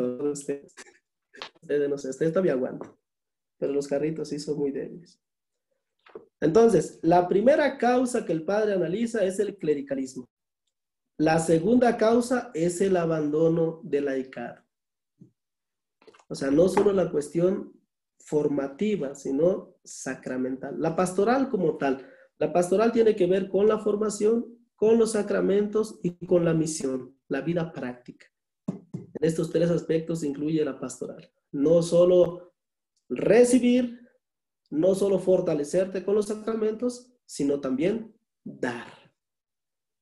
[SPEAKER 10] no sé, ustedes todavía aguantan, pero los carritos sí son muy débiles. Entonces, la primera causa que el padre analiza es el clericalismo. La segunda causa es el abandono del laicado. O sea, no solo la cuestión formativa, sino sacramental. La pastoral como tal. La pastoral tiene que ver con la formación, con los sacramentos y con la misión, la vida práctica. En estos 3 aspectos incluye la pastoral. No solo recibir, no solo fortalecerte con los sacramentos, sino también dar.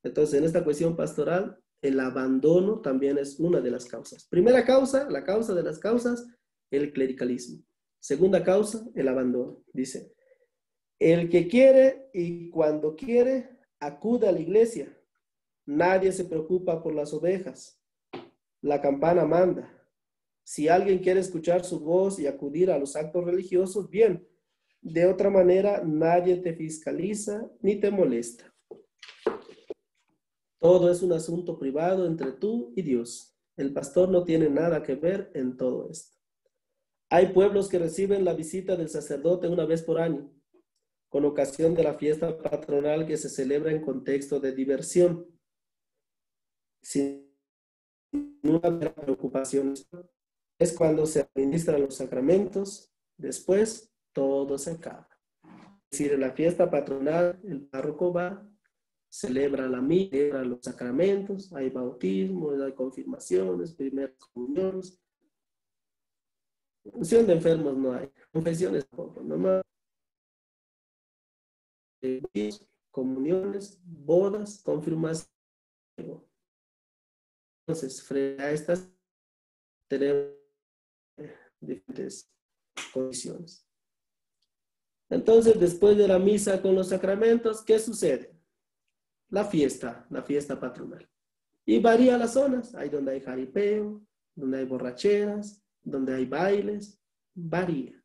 [SPEAKER 10] Entonces, en esta cuestión pastoral, el abandono también es una de las causas. Primera causa, la causa de las causas, el clericalismo. Segunda causa, el abandono. Dice, el que quiere y cuando quiere, acude a la iglesia. Nadie se preocupa por las ovejas. La campana manda. Si alguien quiere escuchar su voz y acudir a los actos religiosos, bien. De otra manera, nadie te fiscaliza ni te molesta. Todo es un asunto privado entre tú y Dios. El pastor no tiene nada que ver en todo esto. Hay pueblos que reciben la visita del sacerdote una vez por año, con ocasión de la fiesta patronal que se celebra en contexto de diversión, sin una preocupación. Es cuando se administran los sacramentos, después todo se acaba. Es decir, en la fiesta patronal el párroco va, celebra la misa, celebra los sacramentos, hay bautismos, hay confirmaciones, primeras comuniones. Unción de enfermos no hay, confesiones tampoco, nomás comuniones, bodas, confirmaciones. Entonces, frente a estas tenemos diferentes condiciones. Entonces, después de la misa con los sacramentos, ¿qué sucede? La fiesta patronal. Y varía las zonas. Hay donde hay jaripeo, donde hay borracheras, donde hay bailes, varía.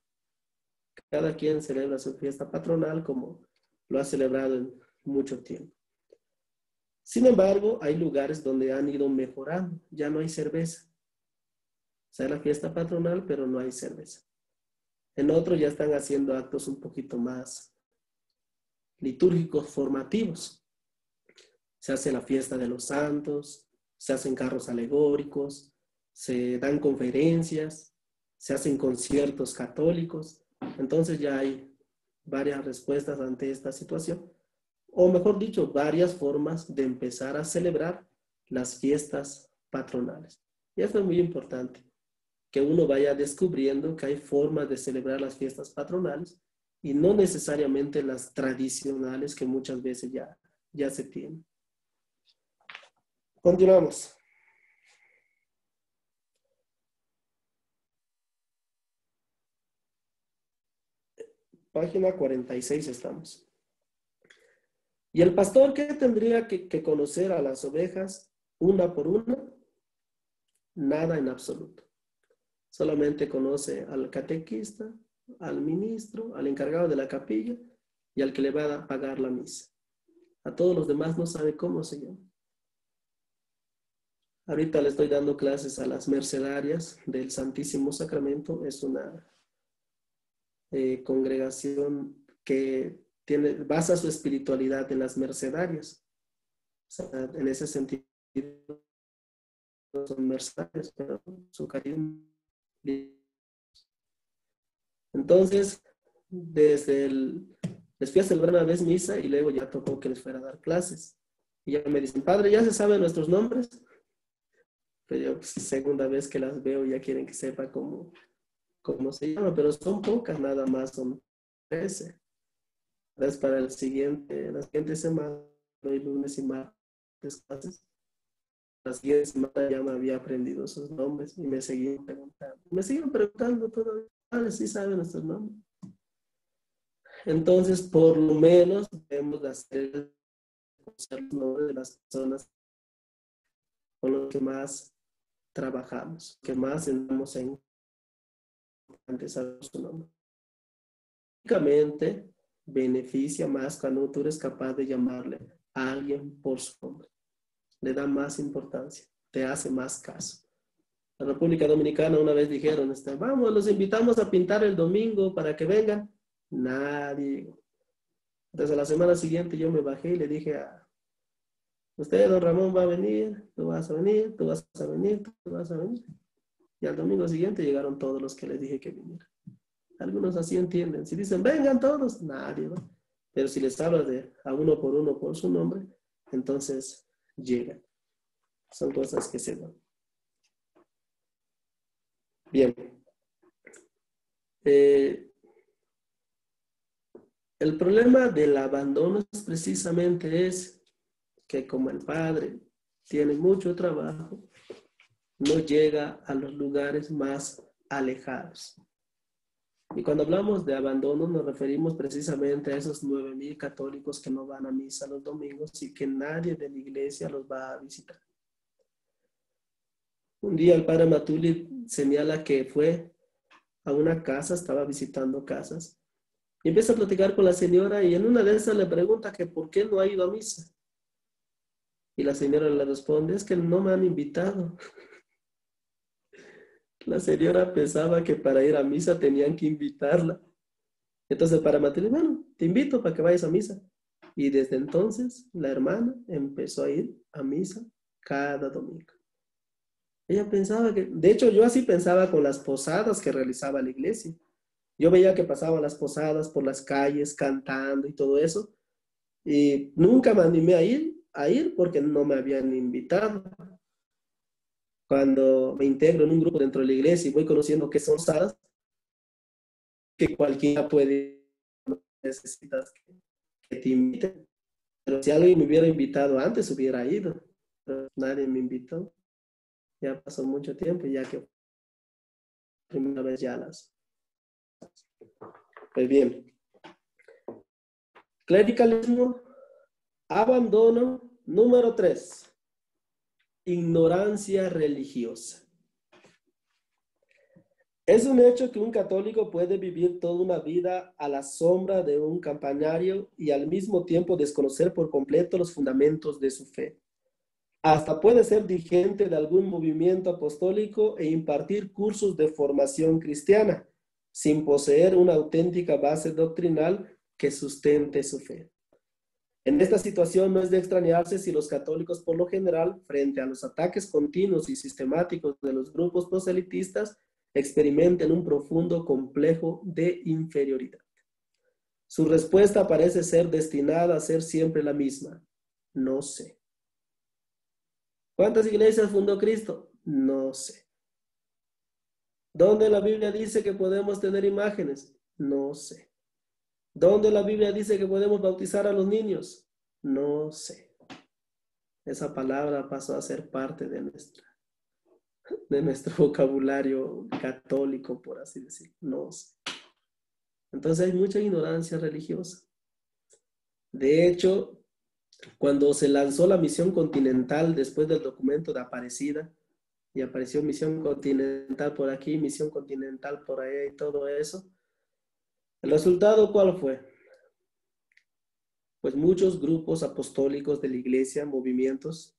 [SPEAKER 10] Cada quien celebra su fiesta patronal como lo ha celebrado en mucho tiempo. Sin embargo, hay lugares donde han ido mejorando. Ya no hay cerveza. O sea, la fiesta patronal, pero no hay cerveza. En otros ya están haciendo actos un poquito más litúrgicos, formativos. Se hace la fiesta de los santos, se hacen carros alegóricos, se dan conferencias, se hacen conciertos católicos. Entonces ya hay varias respuestas ante esta situación. O mejor dicho, varias formas de empezar a celebrar las fiestas patronales. Y esto es muy importante, que uno vaya descubriendo que hay formas de celebrar las fiestas patronales y no necesariamente las tradicionales que muchas veces ya se tienen. Continuamos. Página 46 estamos. ¿Y el pastor qué tendría que conocer a las ovejas una por una? Nada en absoluto. Solamente conoce al catequista, al ministro, al encargado de la capilla y al que le va a pagar la misa. A todos los demás no sabe cómo se llama. Ahorita le estoy dando clases a las mercedarias del Santísimo Sacramento. Es una congregación que basa su espiritualidad en las mercedarias. O sea, en ese sentido son mercedarias, pero su carisma. Entonces, les fui a celebrar una vez misa y luego ya tocó que les fuera a dar clases. Y ya me dicen, padre, ¿ya se saben nuestros nombres? Pero yo, pues, segunda vez que las veo, ya quieren que sepa cómo se llama, pero son pocas, nada más, son 13. Entonces, para la siguiente semana, hoy lunes y martes clases, la siguiente semana ya me había aprendido sus nombres y me seguían preguntando. Me siguen preguntando todavía, sí saben nuestros nombres. Entonces, por lo menos, debemos de hacer los nombres de las personas con las que más trabajamos, que más entramos en saber su nombre. Únicamente beneficia más cuando tú eres capaz de llamarle a alguien por su nombre. Le da más importancia, te hace más caso. La República Dominicana una vez dijeron, vamos, los invitamos a pintar el domingo para que vengan. Nadie. Entonces a la semana siguiente yo me bajé y le dije a usted, don Ramón, va a venir, tú vas a venir, tú vas a venir, tú vas a venir. Y al domingo siguiente llegaron todos los que les dije que vinieran. Algunos así entienden. Si dicen, vengan todos, nadie va. Pero si les hablas a uno por su nombre, entonces llegan. Son cosas que se dan. Bien. El problema del abandono precisamente es que como el padre tiene mucho trabajo, no llega a los lugares más alejados. Y cuando hablamos de abandono nos referimos precisamente a esos 9,000 católicos que no van a misa los domingos y que nadie de la iglesia los va a visitar. Un día el padre Matuli señala que fue a una casa, estaba visitando casas, y empieza a platicar con la señora y en una de esas le pregunta que por qué no ha ido a misa. Y la señora le responde, es que no me han invitado. La señora pensaba que para ir a misa tenían que invitarla. Entonces para Matuli, bueno, te invito para que vayas a misa. Y desde entonces la hermana empezó a ir a misa cada domingo. Ella pensaba que, de hecho yo así pensaba con las posadas que realizaba la iglesia. Yo veía que pasaban las posadas por las calles cantando y todo eso. Y nunca me animé a ir porque no me habían invitado. Cuando me integro en un grupo dentro de la iglesia y voy conociendo qué son posadas, que cualquiera puede, no necesitas que te inviten. Pero si alguien me hubiera invitado antes, hubiera ido. Pero nadie me invitó. Ya pasó mucho tiempo y ya que primera vez ya las... Pues bien. Clericalismo, abandono, número 3. Ignorancia religiosa. Es un hecho que un católico puede vivir toda una vida a la sombra de un campanario y al mismo tiempo desconocer por completo los fundamentos de su fe. Hasta puede ser dirigente de algún movimiento apostólico e impartir cursos de formación cristiana, sin poseer una auténtica base doctrinal que sustente su fe. En esta situación no es de extrañarse si los católicos por lo general, frente a los ataques continuos y sistemáticos de los grupos proselitistas, experimentan un profundo complejo de inferioridad. Su respuesta parece ser destinada a ser siempre la misma: no sé. ¿Cuántas iglesias fundó Cristo? No sé. ¿Dónde la Biblia dice que podemos tener imágenes? No sé. ¿Dónde la Biblia dice que podemos bautizar a los niños? No sé. Esa palabra pasó a ser parte de nuestro vocabulario católico, por así decirlo. No sé. Entonces hay mucha ignorancia religiosa. De hecho, cuando se lanzó la misión continental después del documento de Aparecida, y apareció misión continental por aquí, misión continental por allá y todo eso, ¿el resultado cuál fue? Pues muchos grupos apostólicos de la iglesia, movimientos,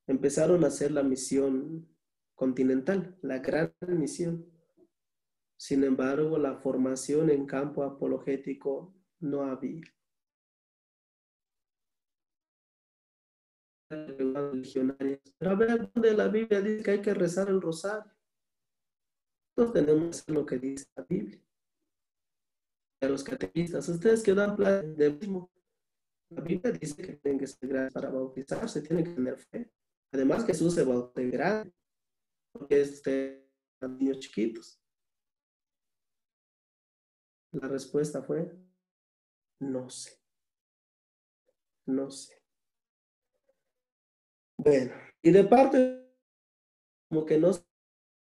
[SPEAKER 10] empezaron a hacer la misión continental, la gran misión. Sin embargo, la formación en campo apologético no había. Pero a ver, ¿dónde la Biblia dice que hay que rezar el rosario? Nosotros tenemos que hacer lo que dice la Biblia. A los catequistas, ustedes que dan plan de mismo, la Biblia dice que tienen que ser grandes para bautizarse, tienen que tener fe. Además, Jesús se bautizó grande, porque es niños chiquitos. La respuesta fue: no sé. No sé. Bueno, y de parte, como que no se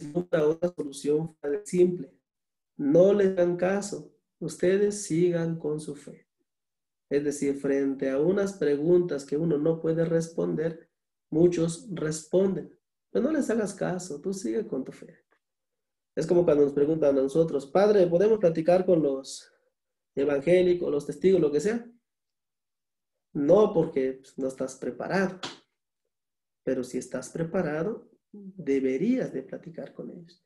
[SPEAKER 10] encuentra otra solución simple. No les dan caso. Ustedes sigan con su fe. Es decir, frente a unas preguntas que uno no puede responder, muchos responden. Pero no les hagas caso, tú sigue con tu fe. Es como cuando nos preguntan a nosotros: Padre, ¿podemos platicar con los evangélicos, los testigos, lo que sea? No, porque no estás preparado. Pero si estás preparado, deberías de platicar con ellos.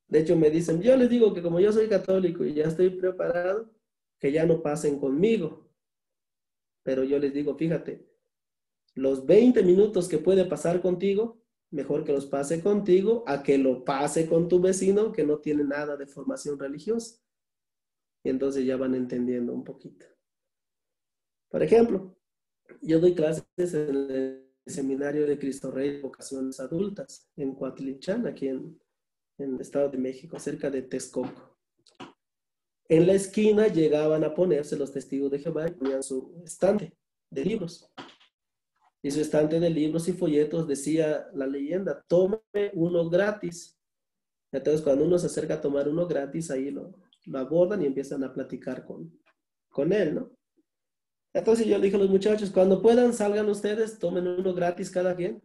[SPEAKER 10] De hecho, me dicen, yo les digo que como yo soy católico y ya estoy preparado, que ya no pasen conmigo. Pero yo les digo, fíjate, los 20 minutos que puede pasar contigo, mejor que los pase contigo a que lo pase con tu vecino que no tiene nada de formación religiosa. Y entonces ya van entendiendo un poquito. Por ejemplo, yo doy clases en el Seminario de Cristo Rey de Vocaciones Adultas en Coatlichán, aquí en el Estado de México, cerca de Texcoco. En la esquina llegaban a ponerse los testigos de Jehová y ponían su estante de libros. Y su estante de libros y folletos decía la leyenda: tome uno gratis. Entonces, cuando uno se acerca a tomar uno gratis, ahí lo abordan y empiezan a platicar con él, ¿no? Entonces yo le dije a los muchachos: cuando puedan, salgan ustedes, tomen uno gratis cada quien.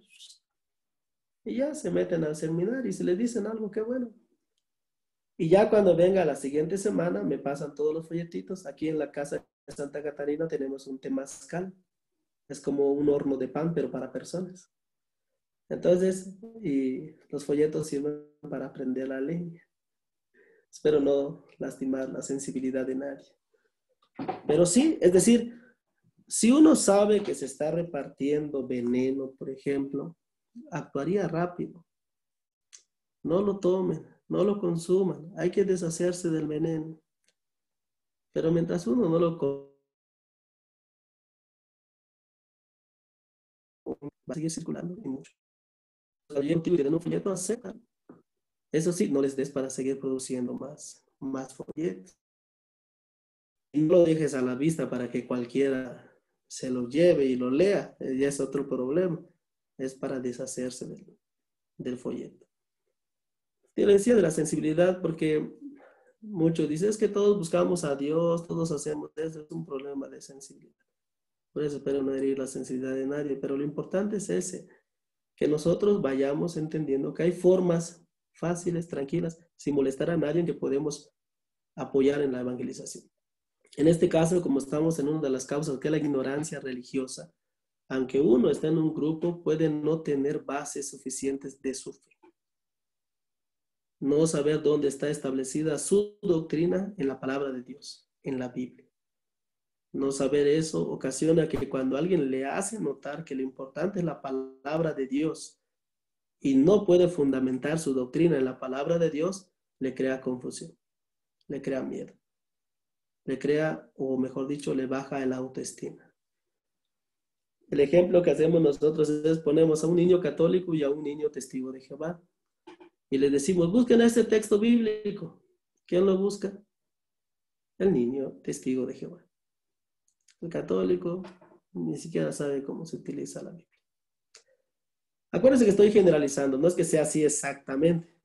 [SPEAKER 10] Y ya se meten al seminario y si les dicen algo, qué bueno. Y ya cuando venga la siguiente semana, me pasan todos los folletitos. Aquí en la casa de Santa Catarina tenemos un temazcal. Es como un horno de pan, pero para personas. Entonces, y los folletos sirven para prender la leña. Espero no lastimar la sensibilidad de nadie. Pero sí, es decir, si uno sabe que se está repartiendo veneno, por ejemplo, actuaría rápido. No lo tomen, no lo consuman. Hay que deshacerse del veneno. Pero mientras uno no lo come, va a seguir circulando y mucho. Alguien tiene un folleto, aceptan. Eso sí, no les des para seguir produciendo más folletos. Y no lo dejes a la vista para que cualquiera se lo lleve y lo lea. Ya es otro problema. Es para deshacerse del folleto. Yo le decía de la sensibilidad porque muchos dicen, es que todos buscamos a Dios, todos hacemos eso. Es un problema de sensibilidad. Por eso espero no herir la sensibilidad de nadie. Pero lo importante es ese, que nosotros vayamos entendiendo que hay formas fáciles, tranquilas, sin molestar a nadie, que podemos apoyar en la evangelización. En este caso, como estamos en una de las causas, que es la ignorancia religiosa, aunque uno esté en un grupo, puede no tener bases suficientes de su fe. No saber dónde está establecida su doctrina en la palabra de Dios, en la Biblia. No saber eso ocasiona que cuando alguien le hace notar que lo importante es la palabra de Dios y no puede fundamentar su doctrina en la palabra de Dios, le crea confusión, le crea miedo, le crea, o mejor dicho, le baja el autoestima. El ejemplo que hacemos nosotros es ponemos a un niño católico y a un niño testigo de Jehová. Y le decimos, busquen este texto bíblico. ¿Quién lo busca? El niño testigo de Jehová. El católico ni siquiera sabe cómo se utiliza la Biblia. Acuérdense que estoy generalizando, no es que sea así exactamente.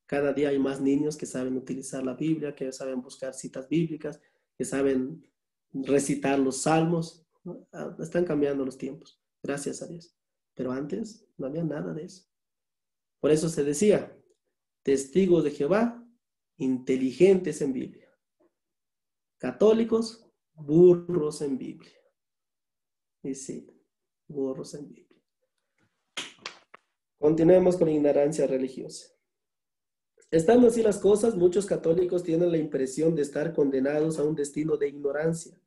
[SPEAKER 10] Cada día hay más niños que saben utilizar la Biblia, que saben buscar citas bíblicas, que saben recitar los salmos. Están cambiando los tiempos, gracias a Dios. Pero antes no había nada de eso. Por eso se decía, testigos de Jehová, inteligentes en Biblia. Católicos, burros en Biblia. Y sí, burros en Biblia. Continuemos con la ignorancia religiosa. Estando así las cosas, muchos católicos tienen la impresión de estar condenados a un destino de ignorancia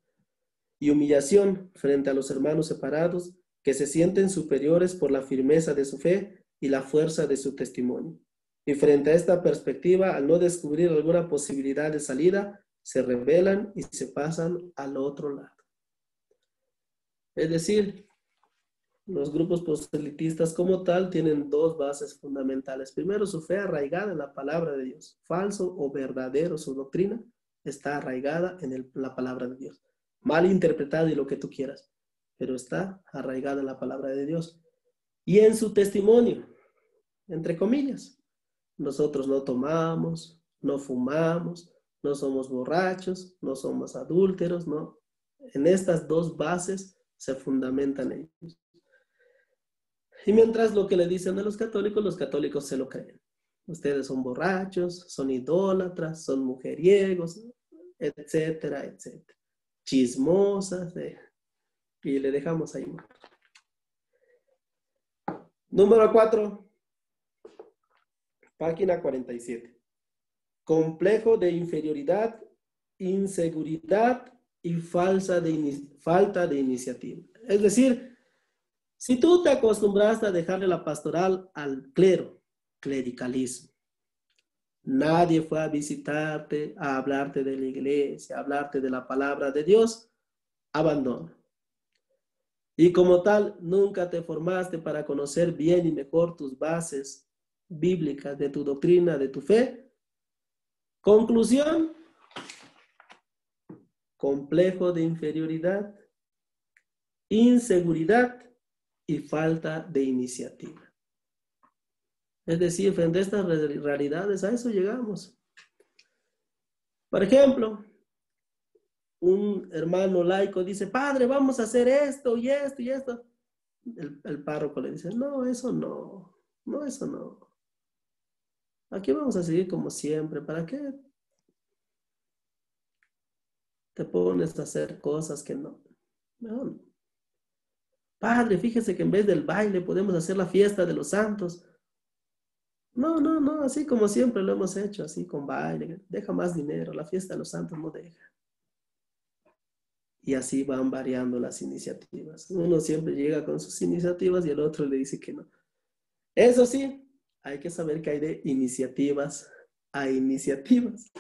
[SPEAKER 10] y humillación frente a los hermanos separados que se sienten superiores por la firmeza de su fe y la fuerza de su testimonio. Y frente a esta perspectiva, al no descubrir alguna posibilidad de salida, se rebelan y se pasan al otro lado. Es decir, los grupos proselitistas como tal tienen dos bases fundamentales. Primero, su fe arraigada en la palabra de Dios. Falso o verdadero su doctrina está arraigada en la palabra de Dios. Mal interpretado y lo que tú quieras, pero está arraigada en la palabra de Dios. Y en su testimonio, entre comillas, nosotros no tomamos, no fumamos, no somos borrachos, no somos adúlteros, no. En estas dos bases se fundamentan ellos. Y mientras lo que le dicen a los católicos se lo creen. Ustedes son borrachos, son idólatras, son mujeriegos, etcétera, etcétera. Chismosas, y le dejamos ahí. Número 4, página 47. Complejo de inferioridad, inseguridad y falta de iniciativa. Es decir, si tú te acostumbraste a dejarle la pastoral al clero, clericalismo, nadie fue a visitarte, a hablarte de la iglesia, a hablarte de la palabra de Dios, abandono. Y como tal, nunca te formaste para conocer bien y mejor tus bases bíblicas de tu doctrina, de tu fe. Conclusión, complejo de inferioridad, inseguridad y falta de iniciativa. Es decir, frente a estas realidades, a eso llegamos. Por ejemplo, un hermano laico dice, padre, vamos a hacer esto y esto y esto. El párroco le dice, no, eso no, eso no. Aquí vamos a seguir como siempre. ¿Para qué te pones a hacer cosas que no? No. Padre, fíjese que en vez del baile podemos hacer la fiesta de los santos. No, así como siempre lo hemos hecho, así con baile, deja más dinero, la fiesta de los santos no deja. Y así van variando las iniciativas. Uno siempre llega con sus iniciativas y el otro le dice que no. Eso sí, hay que saber que hay de iniciativas a iniciativas.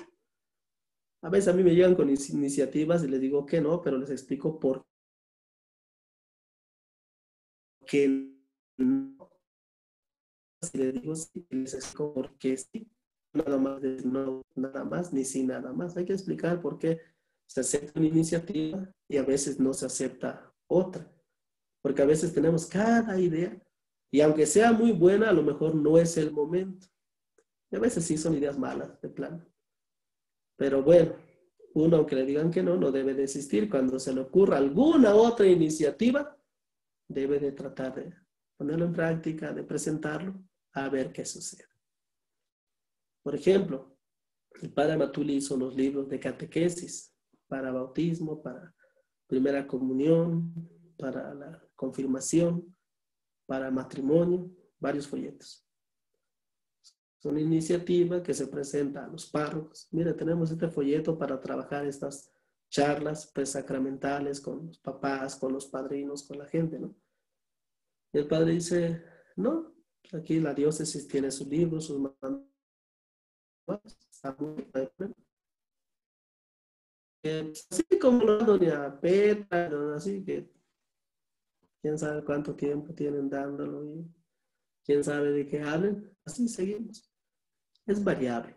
[SPEAKER 10] A veces a mí me llegan con iniciativas y les digo que no, pero les explico por qué no. Si les digo sí, les explico por qué sí. Nada más de no, nada más, ni sí, nada más. Hay que explicar por qué se acepta una iniciativa y a veces no se acepta otra. Porque a veces tenemos cada idea y aunque sea muy buena, a lo mejor no es el momento. Y a veces sí son ideas malas, de plano. Pero bueno, uno aunque le digan que no, no debe desistir. Cuando se le ocurra alguna otra iniciativa, debe de tratar de ponerlo en práctica, de presentarlo, a ver qué sucede. Por ejemplo, el padre Matuli hizo los libros de catequesis para bautismo, para primera comunión, para la confirmación, para matrimonio, varios folletos. Es una iniciativa que se presenta a los párrocos. Mira, tenemos este folleto para trabajar estas charlas presacramentales con los papás, con los padrinos, con la gente, ¿no? Y el padre dice, no, aquí la diócesis tiene sus libros, sus manuales, está muy bien. Así como la doña Petra, ¿no? Así que quién sabe cuánto tiempo tienen dándolo y quién sabe de qué hablen, así seguimos. Es variable.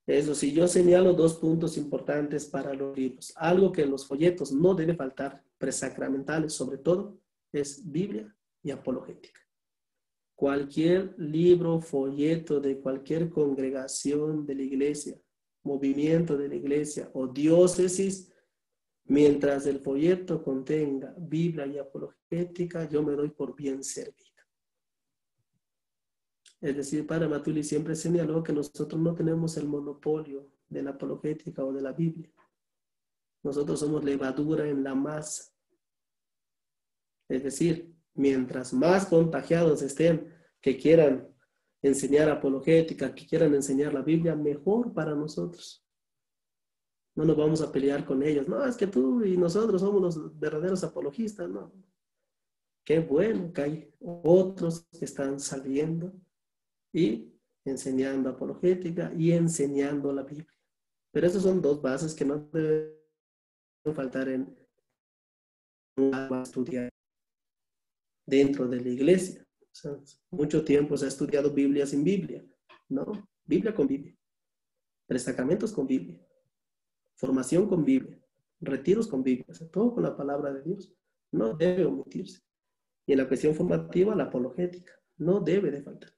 [SPEAKER 10] Eso sí, yo señalo 2 puntos importantes para los libros. Algo que en los folletos no debe faltar, presacramentales sobre todo, es Biblia y apologética. Cualquier libro, folleto de cualquier congregación de la iglesia, movimiento de la iglesia o diócesis, mientras el folleto contenga Biblia y apologética, yo me doy por bien servido. Es decir, Padre Matuli siempre señaló que nosotros no tenemos el monopolio de la apologética o de la Biblia. Nosotros somos levadura en la masa. Es decir, mientras más contagiados estén que quieran enseñar apologética, que quieran enseñar la Biblia, mejor para nosotros. No nos vamos a pelear con ellos. No, es que tú y nosotros somos los verdaderos apologistas. No. Qué bueno que hay otros que están saliendo y enseñando apologética y enseñando la Biblia. Pero esas son 2 bases que no deben faltar en estudiar dentro de la iglesia. O sea, mucho tiempo se ha estudiado Biblia sin Biblia, ¿no? Biblia con Biblia, presacramentos con Biblia, formación con Biblia, retiros con Biblia, o sea, todo con la palabra de Dios. No debe omitirse. Y en la cuestión formativa, la apologética, no debe de faltar.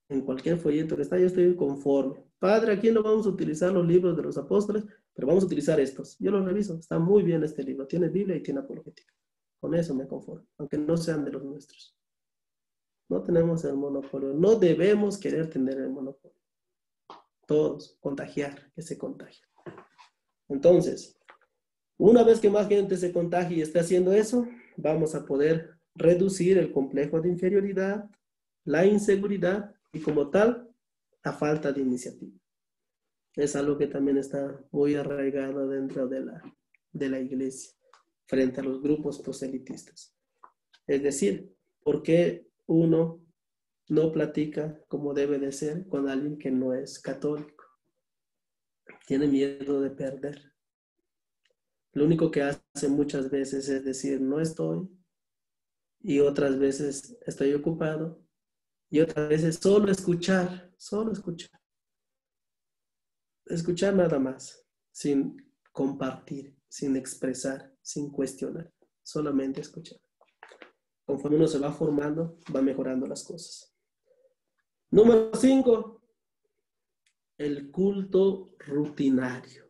[SPEAKER 10] En cualquier folleto que está, yo estoy conforme. Padre, aquí no vamos a utilizar los libros de los apóstoles, pero vamos a utilizar estos. Yo los reviso, está muy bien este libro, tiene Biblia y tiene apologética. Con eso me conformo, aunque no sean de los nuestros. No tenemos el monopolio, no debemos querer tener el monopolio. Todos, contagiar, que se contagien. Entonces, una vez que más gente se contagie y esté haciendo eso, vamos a poder reducir el complejo de inferioridad, la inseguridad y como tal, la falta de iniciativa. Es algo que también está muy arraigado dentro de la iglesia frente a los grupos proselitistas. Es decir, ¿por qué uno no platica como debe de ser con alguien que no es católico? Tiene miedo de perder. Lo único que hace muchas veces es decir, no estoy, y otras veces estoy ocupado, y otras veces solo escuchar. Escuchar nada más, sin compartir, sin expresar, sin cuestionar, solamente escuchar. Conforme uno se va formando, va mejorando las cosas. Número 5, el culto rutinario.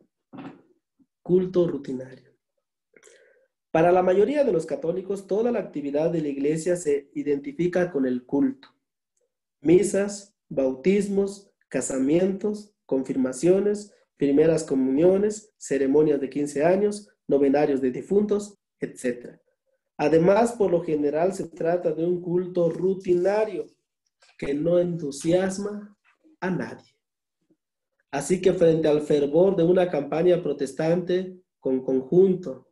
[SPEAKER 10] Culto rutinario. Para la mayoría de los católicos, toda la actividad de la iglesia se identifica con el culto. Misas, bautismos, casamientos, confirmaciones, primeras comuniones, ceremonias de 15 años, novenarios de difuntos, etc. Además, por lo general se trata de un culto rutinario que no entusiasma a nadie. Así que frente al fervor de una campaña protestante con conjunto,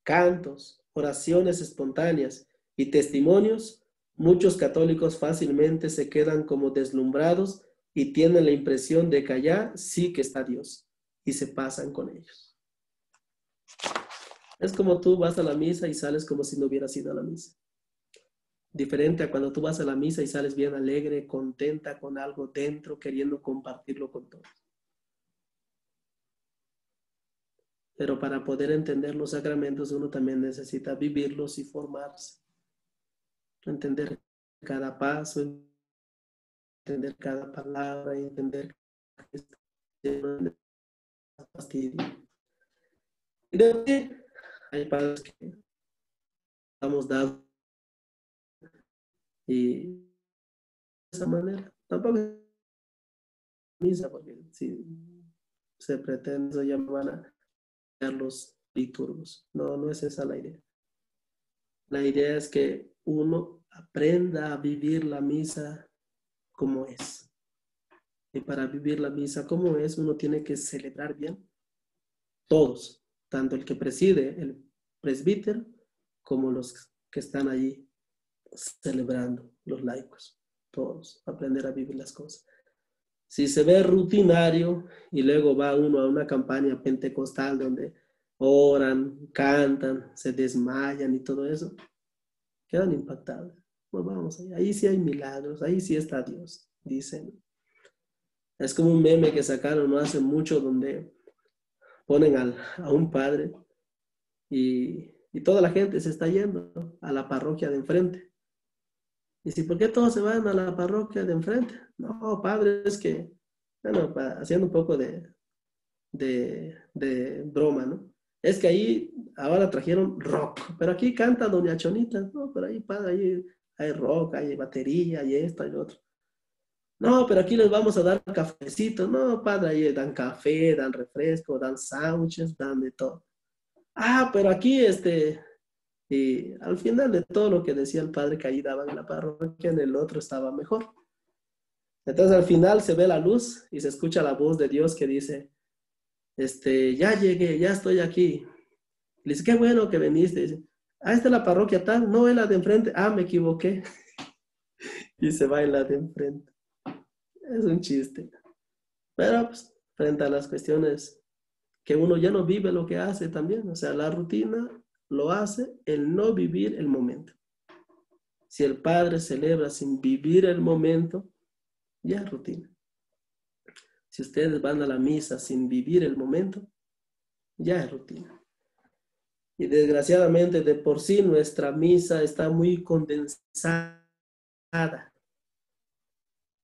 [SPEAKER 10] cantos, oraciones espontáneas y testimonios, muchos católicos fácilmente se quedan como deslumbrados y tienen la impresión de que allá sí que está Dios y se pasan con ellos. Es como tú vas a la misa y sales como si no hubieras ido a la misa. Diferente a cuando tú vas a la misa y sales bien alegre, contenta con algo dentro, queriendo compartirlo con todos. Pero para poder entender los sacramentos uno también necesita vivirlos y formarse. Entender cada paso, entender cada palabra, entender cada fastidio. Y de hay padres que estamos dados y de esa manera tampoco misa, porque si se pretende, eso ya me van a dar los liturgos. No, no es esa la idea. La idea es que uno aprenda a vivir la misa como es. Y para vivir la misa como es, uno tiene que celebrar bien. Todos, tanto el que preside, el presbítero, como los que están allí celebrando, los laicos. Todos, aprender a vivir las cosas. Si se ve rutinario y luego va uno a una campaña pentecostal donde oran, cantan, se desmayan y todo eso, quedan impactados. Pues vamos, ahí sí hay milagros, ahí sí está Dios, dicen. Es como un meme que sacaron no hace mucho donde ponen a un padre y toda la gente se está yendo a la parroquia de enfrente. Y si, ¿por qué todos se van a la parroquia de enfrente? No, padre, es que, bueno, haciendo un poco de broma, ¿no? Es que ahí ahora trajeron rock, pero aquí canta Doña Chonita, no, pero ahí, padre, ahí hay rock, hay batería, hay esto, hay lo otro. No, pero aquí les vamos a dar cafecito. No, padre, ahí dan café, dan refresco, dan sándwiches, dan de todo. Ah, pero aquí, y al final de todo lo que decía el padre que ahí daban en la parroquia, en el otro estaba mejor. Entonces al final se ve la luz y se escucha la voz de Dios que dice, ya llegué, ya estoy aquí. Le dice, qué bueno que viniste. Dice, esta es la parroquia tal, no es la de enfrente. Ah, me equivoqué. Y se va en la de enfrente. Es un chiste. Pero pues, frente a las cuestiones que uno ya no vive lo que hace también. O sea, la rutina lo hace el no vivir el momento. Si el padre celebra sin vivir el momento, ya es rutina. Si ustedes van a la misa sin vivir el momento, ya es rutina. Y desgraciadamente de por sí nuestra misa está muy condensada.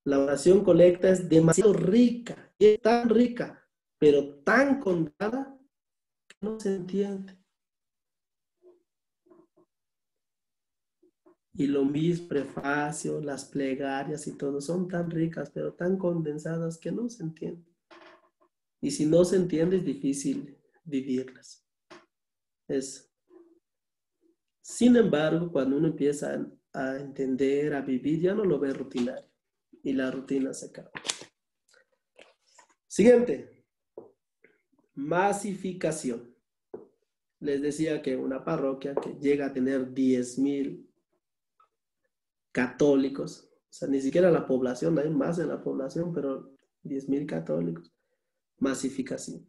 [SPEAKER 10] La oración colecta es demasiado rica, es tan rica, pero tan condensada que no se entiende. Y lo mismo, prefacio, las plegarias y todo, son tan ricas, pero tan condensadas que no se entienden. Y si no se entiende, es difícil vivirlas. Sin embargo, cuando uno empieza a entender, a vivir, ya no lo ve rutinario. Y la rutina se acaba. Siguiente. Masificación. Les decía que una parroquia que llega a tener 10,000 católicos, o sea, ni siquiera la población, hay más en la población, pero 10,000 católicos. Masificación.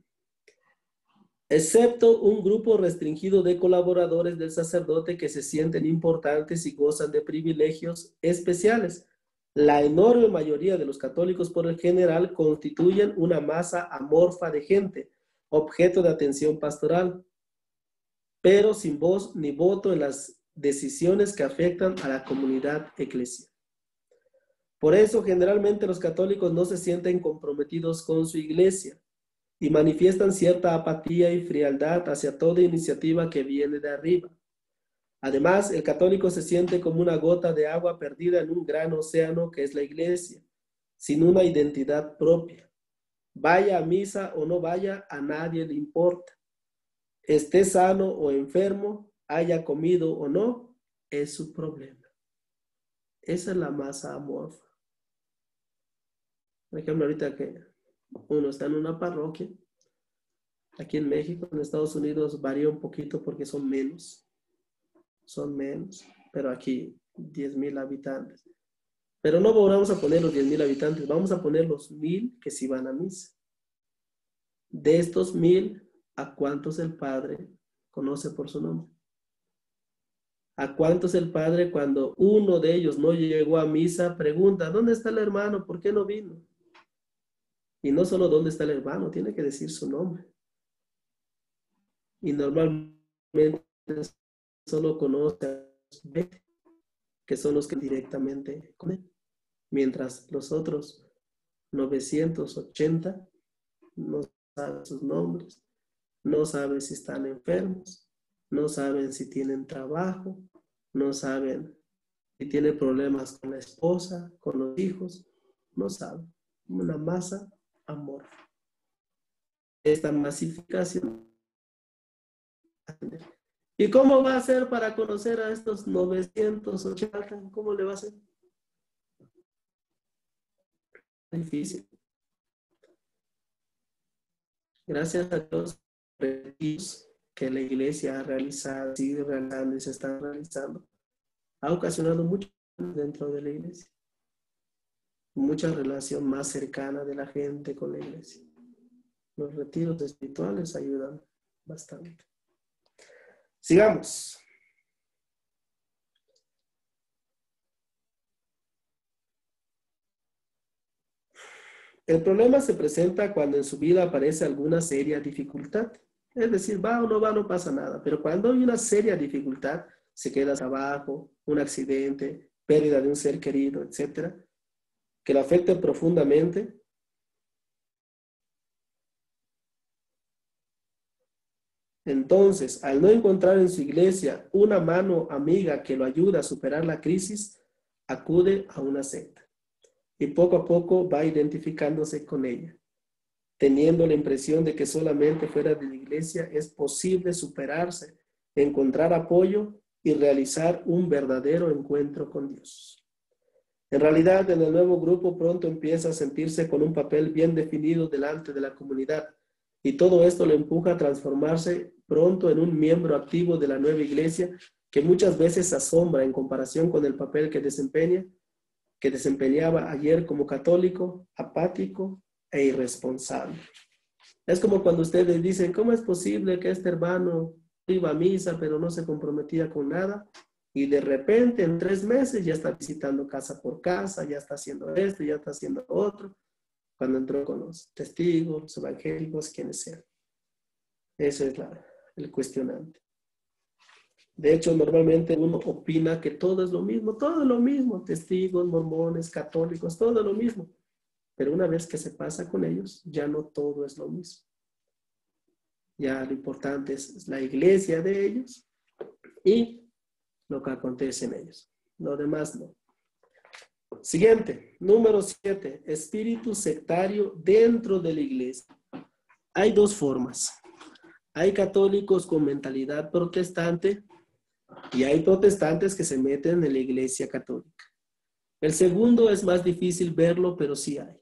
[SPEAKER 10] Excepto un grupo restringido de colaboradores del sacerdote que se sienten importantes y gozan de privilegios especiales. La enorme mayoría de los católicos por el general constituyen una masa amorfa de gente, objeto de atención pastoral, pero sin voz ni voto en las decisiones que afectan a la comunidad eclesial. Por eso, generalmente los católicos no se sienten comprometidos con su iglesia y manifiestan cierta apatía y frialdad hacia toda iniciativa que viene de arriba. Además, el católico se siente como una gota de agua perdida en un gran océano que es la iglesia, sin una identidad propia. Vaya a misa o no vaya, a nadie le importa. Esté sano o enfermo, haya comido o no, es su problema. Esa es la masa amorfa. Por ejemplo, ahorita que uno está en una parroquia, aquí en México, en Estados Unidos varía un poquito porque son menos, pero aquí 10,000 habitantes. Pero no vamos a poner los 10,000 habitantes, vamos a poner los 1,000 que sí van a misa. De estos 1,000, ¿a cuántos el Padre conoce por su nombre? ¿A cuántos el Padre, cuando uno de ellos no llegó a misa, pregunta, ¿dónde está el hermano? ¿Por qué no vino? Y no solo dónde está el hermano, tiene que decir su nombre. Y normalmente solo conoce a los 20, que son los que directamente con él. Mientras los otros 980 no saben sus nombres, no saben si están enfermos, no saben si tienen trabajo, no saben si tienen problemas con la esposa, con los hijos, no saben. Una masa amor. Esta masificación. ¿Y cómo va a ser para conocer a estos 980? ¿Cómo le va a hacer? Difícil. Gracias a Dios que la iglesia ha realizado, sigue realizando y se está realizando, ha ocasionado mucho dentro de la iglesia. Mucha relación más cercana de la gente con la iglesia. Los retiros espirituales ayudan bastante. Sigamos. El problema se presenta cuando en su vida aparece alguna seria dificultad. Es decir, va o no va, no pasa nada. Pero cuando hay una seria dificultad, se queda trabajo, un accidente, pérdida de un ser querido, etcétera, que lo afecte profundamente. Entonces, al no encontrar en su iglesia una mano amiga que lo ayude a superar la crisis, acude a una secta. Y poco a poco va identificándose con ella, teniendo la impresión de que solamente fuera de la iglesia es posible superarse, encontrar apoyo y realizar un verdadero encuentro con Dios. En realidad, en el nuevo grupo pronto empieza a sentirse con un papel bien definido delante de la comunidad, y todo esto le empuja a transformarse pronto en un miembro activo de la nueva iglesia que muchas veces asombra en comparación con el papel que desempeñaba ayer como católico, apático e irresponsable. Es como cuando ustedes dicen, ¿cómo es posible que este hermano iba a misa pero no se comprometía con nada? Y de repente en 3 meses ya está visitando casa por casa, ya está haciendo esto, ya está haciendo otro, cuando entró con los testigos, los evangélicos, quienes sean. Ese es el cuestionante. De hecho, normalmente uno opina que todo es lo mismo, testigos, mormones, católicos, todo es lo mismo. Pero una vez que se pasa con ellos, ya no todo es lo mismo. Ya lo importante es la iglesia de ellos y lo que acontece en ellos. Lo demás no. Siguiente, número 7, espíritu sectario dentro de la iglesia. Hay 2 formas. Hay católicos con mentalidad protestante y hay protestantes que se meten en la iglesia católica. El segundo es más difícil verlo, pero sí hay.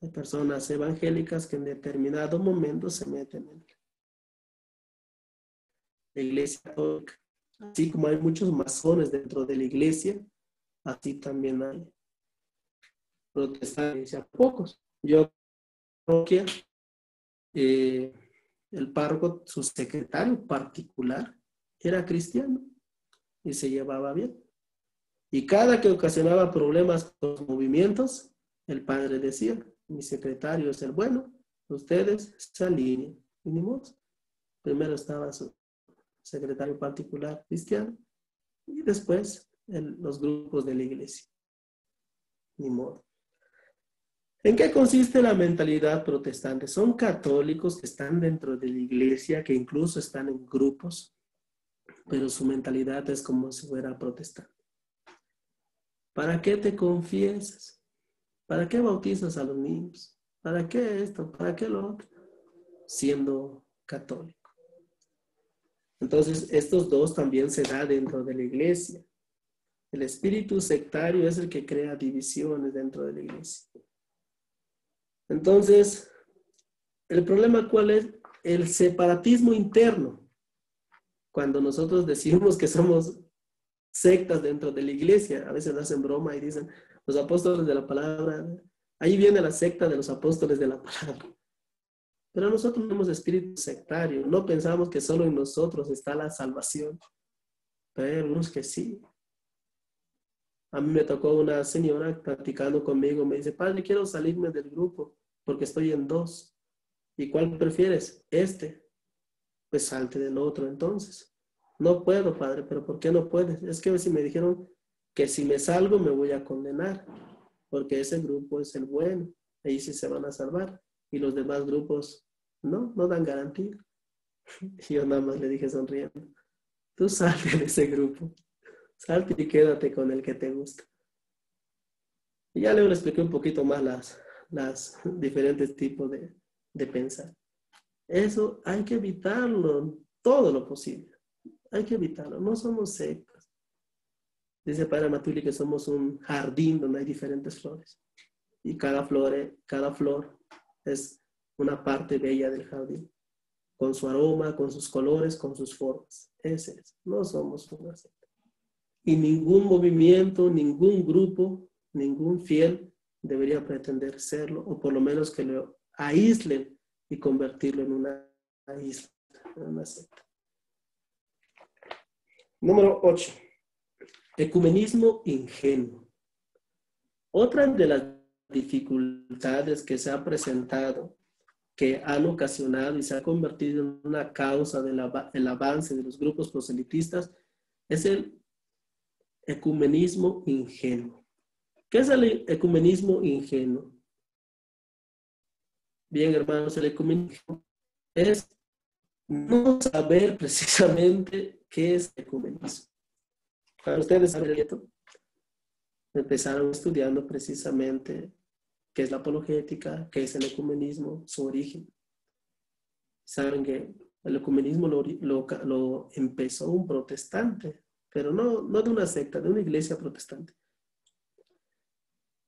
[SPEAKER 10] Hay personas evangélicas que en determinado momento se meten en la iglesia católica. Así como hay muchos masones dentro de la iglesia, así también hay protestantes, a pocos. Yo creo que el párroco, su secretario particular, era cristiano y se llevaba bien. Y cada que ocasionaba problemas con los movimientos, el padre decía, mi secretario es el bueno, ustedes se alinean. Y ni modo. Primero estaba su secretario particular cristiano y después los grupos de la iglesia. Ni modo. ¿En qué consiste la mentalidad protestante? Son católicos que están dentro de la iglesia, que incluso están en grupos, pero su mentalidad es como si fuera protestante. ¿Para qué te confiesas? ¿Para qué bautizas a los niños? ¿Para qué esto? ¿Para qué lo otro? Siendo católico. Entonces, estos 2 también se da dentro de la iglesia. El espíritu sectario es el que crea divisiones dentro de la iglesia. Entonces, el problema ¿cuál es? El separatismo interno. Cuando nosotros decimos que somos sectas dentro de la iglesia, a veces hacen broma y dicen, los apóstoles de la palabra, ahí viene la secta de los apóstoles de la palabra. Pero nosotros tenemos espíritu sectario, no pensamos que solo en nosotros está la salvación, pero hay algunos que sí. A mí me tocó una señora platicando conmigo, me dice, padre, quiero salirme del grupo porque estoy en 2. ¿Y cuál prefieres? Pues salte del otro entonces. No puedo, padre, pero ¿por qué no puedes? Es que si me dijeron que si me salgo me voy a condenar, porque ese grupo es el bueno, ahí sí se van a salvar, y los demás grupos no dan garantía. Y yo nada más le dije sonriendo, tú salte de ese grupo, salte y quédate con el que te gusta. Y ya luego le expliqué un poquito más los diferentes tipos de pensar. Eso hay que evitarlo todo lo posible. Hay que evitarlo. No somos sectas. Dice Padre Matuli que somos un jardín donde hay diferentes flores. Y cada flor es una parte bella del jardín. Con su aroma, con sus colores, con sus formas. Ese es. No somos una secta. Y ningún movimiento, ningún grupo, ningún fiel debería pretender serlo, o por lo menos que lo aíslen y convertirlo en una isla, en una secta. Número 8. Ecumenismo ingenuo. Otra de las dificultades que se ha presentado, que han ocasionado y se ha convertido en una causa del avance de los grupos proselitistas, es el ecumenismo ingenuo. ¿Qué es el ecumenismo ingenuo? Bien, hermanos, el ecumenismo es no saber precisamente qué es ecumenismo. Para ustedes saben esto, empezaron estudiando precisamente qué es la apologética, qué es el ecumenismo, su origen. Saben que el ecumenismo lo empezó un protestante, pero no de una secta, de una iglesia protestante.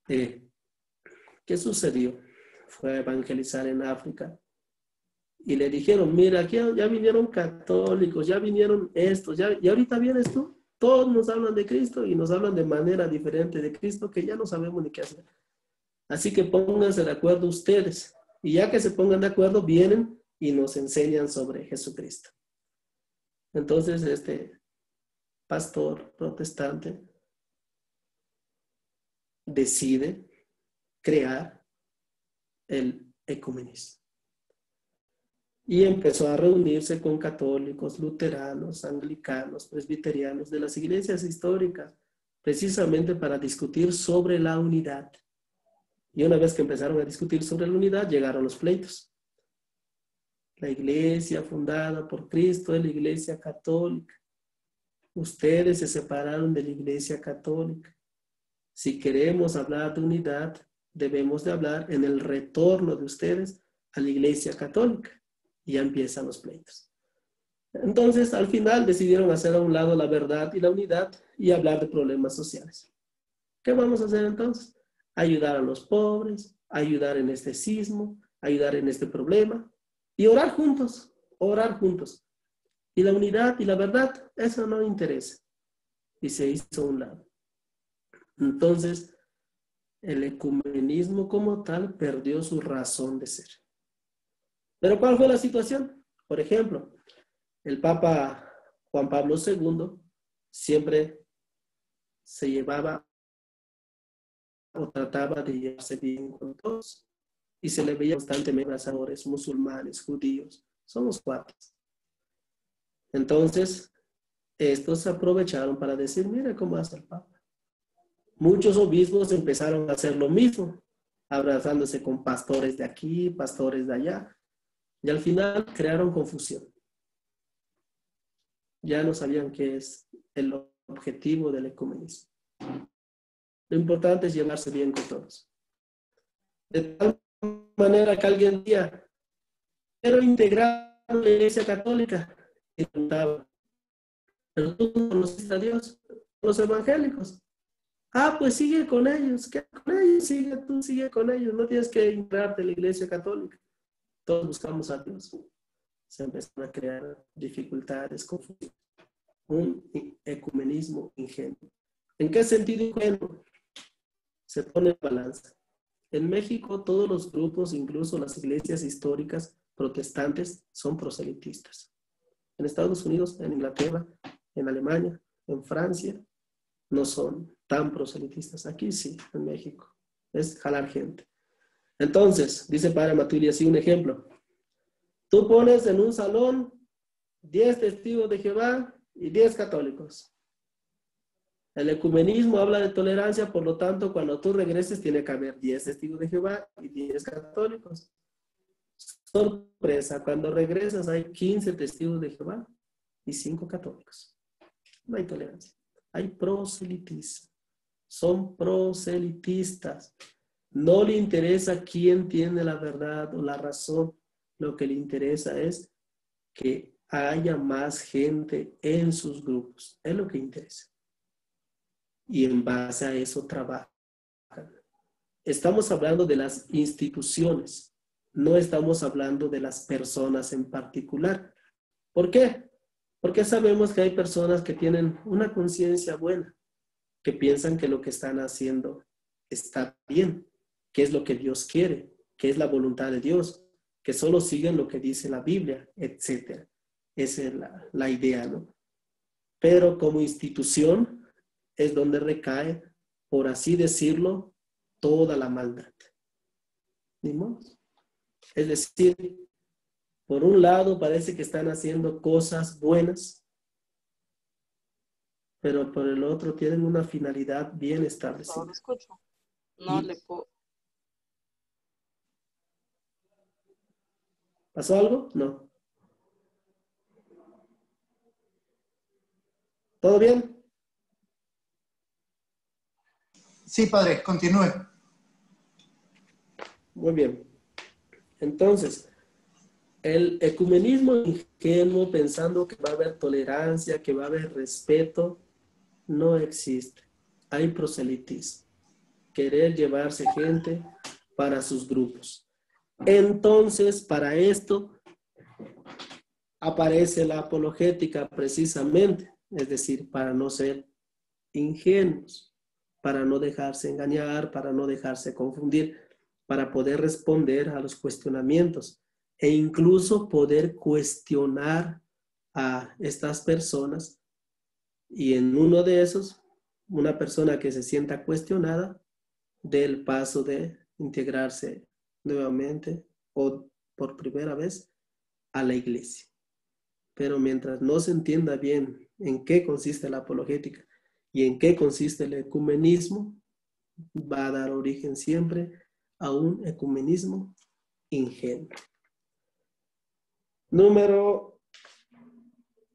[SPEAKER 10] ¿Qué sucedió? Fue a evangelizar en África y le dijeron, mira, aquí ya vinieron católicos, ya vinieron estos, y ahorita vienes tú. Todos nos hablan de Cristo y nos hablan de manera diferente de Cristo que ya no sabemos ni qué hacer. Así que pónganse de acuerdo ustedes. Y ya que se pongan de acuerdo, vienen y nos enseñan sobre Jesucristo. Entonces, este pastor protestante decide crear el ecumenismo. Y empezó a reunirse con católicos, luteranos, anglicanos, presbiterianos de las iglesias históricas, precisamente para discutir sobre la unidad. Y una vez que empezaron a discutir sobre la unidad, llegaron los pleitos. La iglesia fundada por Cristo es la iglesia católica. Ustedes se separaron de la iglesia católica. Si queremos hablar de unidad, debemos de hablar en el retorno de ustedes a la iglesia católica. Y ya empiezan los pleitos. Entonces, al final decidieron hacer a un lado la verdad y la unidad y hablar de problemas sociales. ¿Qué vamos a hacer entonces? Ayudar a los pobres, ayudar en este sismo, ayudar en este problema y orar juntos, orar juntos. Y la unidad y la verdad, eso no interesa. Y se hizo a un lado. Entonces, el ecumenismo como tal perdió su razón de ser. ¿Pero cuál fue la situación? Por ejemplo, el Papa Juan Pablo II siempre se llevaba o trataba de llevarse bien con todos y se le veía constantemente abrazadores, musulmanes, judíos, somos cuates. Entonces, estos se aprovecharon para decir, mira cómo hace el Papa. Muchos obispos empezaron a hacer lo mismo, abrazándose con pastores de aquí, pastores de allá. Y al final crearon confusión. Ya no sabían qué es el objetivo del ecumenismo. Lo importante es llevarse bien con todos. De tal manera que alguien decía, quiero integrar la iglesia católica. Y preguntaba, ¿pero tú conociste a Dios? Los evangélicos. Ah, pues sigue con ellos. ¿Qué con ellos? Sigue con ellos. No tienes que integrarte a la iglesia católica. Todos buscamos a Dios. Se empezaron a crear dificultades, confusión. Un ecumenismo ingenuo. ¿En qué sentido ingenuo? Se pone en balanza. En México todos los grupos, incluso las iglesias históricas protestantes, son proselitistas. En Estados Unidos, en Inglaterra, en Alemania, en Francia, no son tan proselitistas. Aquí sí, en México. Es jalar gente. Entonces, dice Padre Matuli así un ejemplo. Tú pones en un salón 10 testigos de Jehová y 10 católicos. El ecumenismo habla de tolerancia, por lo tanto, cuando tú regreses tiene que haber 10 testigos de Jehová y 10 católicos. Sorpresa, cuando regresas hay 15 testigos de Jehová y 5 católicos. No hay tolerancia. Hay proselitismo. Son proselitistas. No le interesa quién tiene la verdad o la razón. Lo que le interesa es que haya más gente en sus grupos. Es lo que interesa. Y en base a eso trabajan. Estamos hablando de las instituciones. No estamos hablando de las personas en particular. ¿Por qué? Porque sabemos que hay personas que tienen una conciencia buena, que piensan que lo que están haciendo está bien, que es lo que Dios quiere, que es la voluntad de Dios, que solo siguen lo que dice la Biblia, etc. Esa es la idea, ¿no? Pero como institución es donde recae, por así decirlo, toda la maldad. ¿Ni modo? Es decir, por un lado parece que están haciendo cosas buenas, pero por el otro tienen una finalidad bien establecida.
[SPEAKER 5] No lo escucho. No le puedo.
[SPEAKER 10] ¿Pasó algo? No. ¿Todo bien?
[SPEAKER 1] Sí, padre, continúe.
[SPEAKER 10] Muy bien. Entonces, el ecumenismo ingenuo pensando que va a haber tolerancia, que va a haber respeto, no existe. Hay proselitismo. Querer llevarse gente para sus grupos. Entonces, para esto aparece la apologética precisamente, es decir, para no ser ingenuos, para no dejarse engañar, para no dejarse confundir, para poder responder a los cuestionamientos e incluso poder cuestionar a estas personas. Y en uno de esos, una persona que se sienta cuestionada dé el paso de integrarse nuevamente o por primera vez a la iglesia. Pero mientras no se entienda bien en qué consiste la apologética y en qué consiste el ecumenismo, va a dar origen siempre a un ecumenismo ingenuo.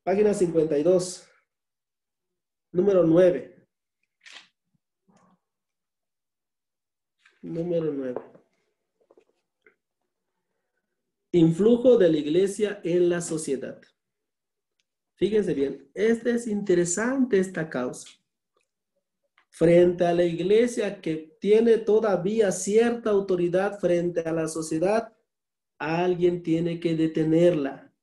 [SPEAKER 10] Página 52. Número 9. Número 9. Influjo de la iglesia en la sociedad. Fíjense bien, es interesante esta causa. Frente a la iglesia que tiene todavía cierta autoridad frente a la sociedad, alguien tiene que detenerla.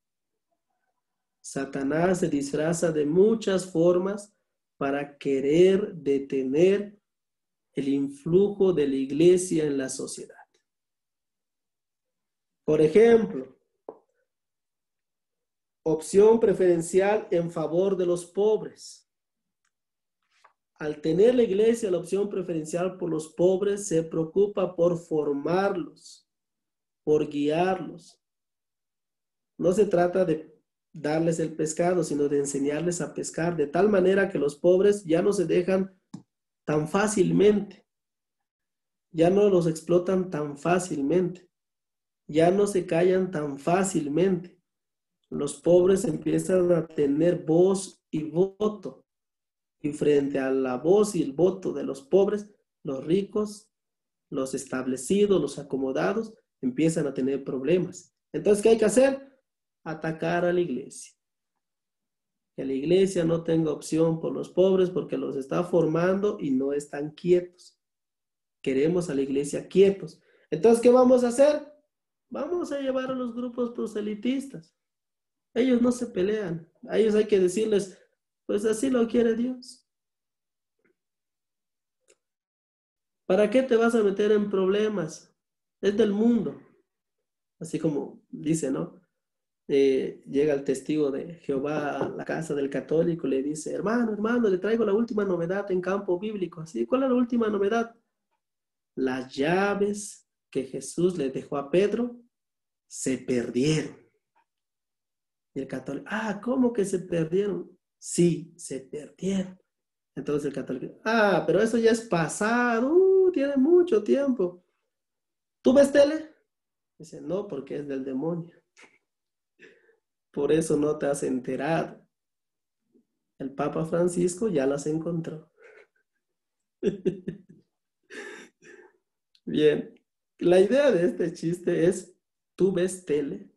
[SPEAKER 10] Satanás se disfraza de muchas formas para querer detener el influjo de la iglesia en la sociedad. Por ejemplo, opción preferencial en favor de los pobres. Al tener la iglesia la opción preferencial por los pobres, se preocupa por formarlos, por guiarlos. No se trata de darles el pescado, sino de enseñarles a pescar, de tal manera que los pobres ya no se dejan tan fácilmente, ya no los explotan tan fácilmente, ya no se callan tan fácilmente. Los pobres empiezan a tener voz y voto. Y frente a la voz y el voto de los pobres, los ricos, los establecidos, los acomodados, empiezan a tener problemas. Entonces, ¿qué hay que hacer? Atacar a la iglesia. Que la iglesia no tenga opción por los pobres porque los está formando y no están quietos. Queremos a la iglesia quietos. Entonces, ¿qué vamos a hacer? Vamos a llevar a los grupos proselitistas. Ellos no se pelean. A ellos hay que decirles, pues así lo quiere Dios. ¿Para qué te vas a meter en problemas? Es del mundo. Así como dice, ¿no? Llega el testigo de Jehová a la casa del católico y le dice, hermano, le traigo la última novedad en campo bíblico. ¿Así? ¿Cuál es la última novedad? Las llaves que Jesús le dejó a Pedro se perdieron. Y el católico, ¿cómo que se perdieron? Sí, se perdieron. Entonces el católico, pero eso ya es pasado, tiene mucho tiempo. ¿Tú ves tele? Dice, no, porque es del demonio. Por eso no te has enterado. El Papa Francisco ya las encontró. Bien, la idea de este chiste es, tú ves tele,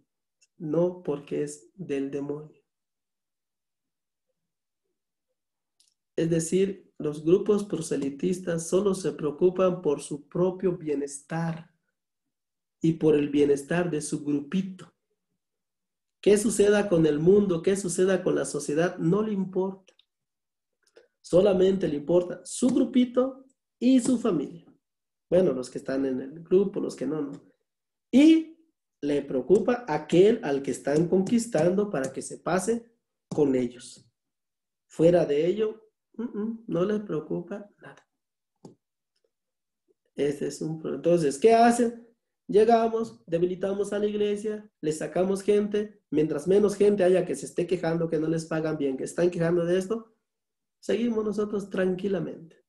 [SPEAKER 10] no porque es del demonio. Es decir, los grupos proselitistas solo se preocupan por su propio bienestar y por el bienestar de su grupito. ¿Qué suceda con el mundo? ¿Qué suceda con la sociedad? No le importa. Solamente le importa su grupito y su familia. Bueno, los que están en el grupo, los que no. Y le preocupa aquel al que están conquistando para que se pase con ellos. Fuera de ello, no les preocupa nada. Este es un problema. Entonces, ¿qué hacen? Llegamos, debilitamos a la iglesia, le sacamos gente. Mientras menos gente haya que se esté quejando, que no les pagan bien, que están quejando de esto, seguimos nosotros tranquilamente.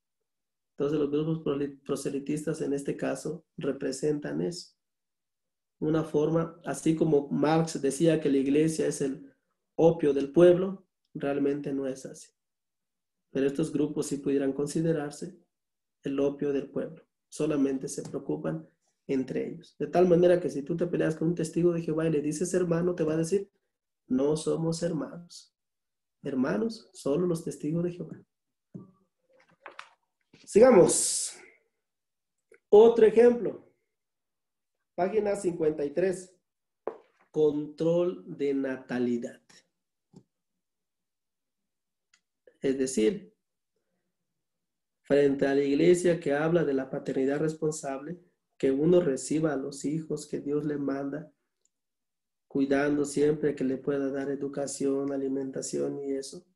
[SPEAKER 10] Entonces, los grupos proselitistas en este caso representan eso. Una forma, así como Marx decía que la iglesia es el opio del pueblo, realmente no es así. Pero estos grupos sí pudieran considerarse el opio del pueblo. Solamente se preocupan entre ellos. De tal manera que si tú te peleas con un testigo de Jehová y le dices hermano, te va a decir, no somos hermanos. Hermanos, solo los testigos de Jehová. Sigamos. Otro ejemplo. Página 53. Control de natalidad. Es decir, frente a la iglesia que habla de la paternidad responsable, que uno reciba a los hijos que Dios le manda, cuidando siempre que le pueda dar educación, alimentación y eso.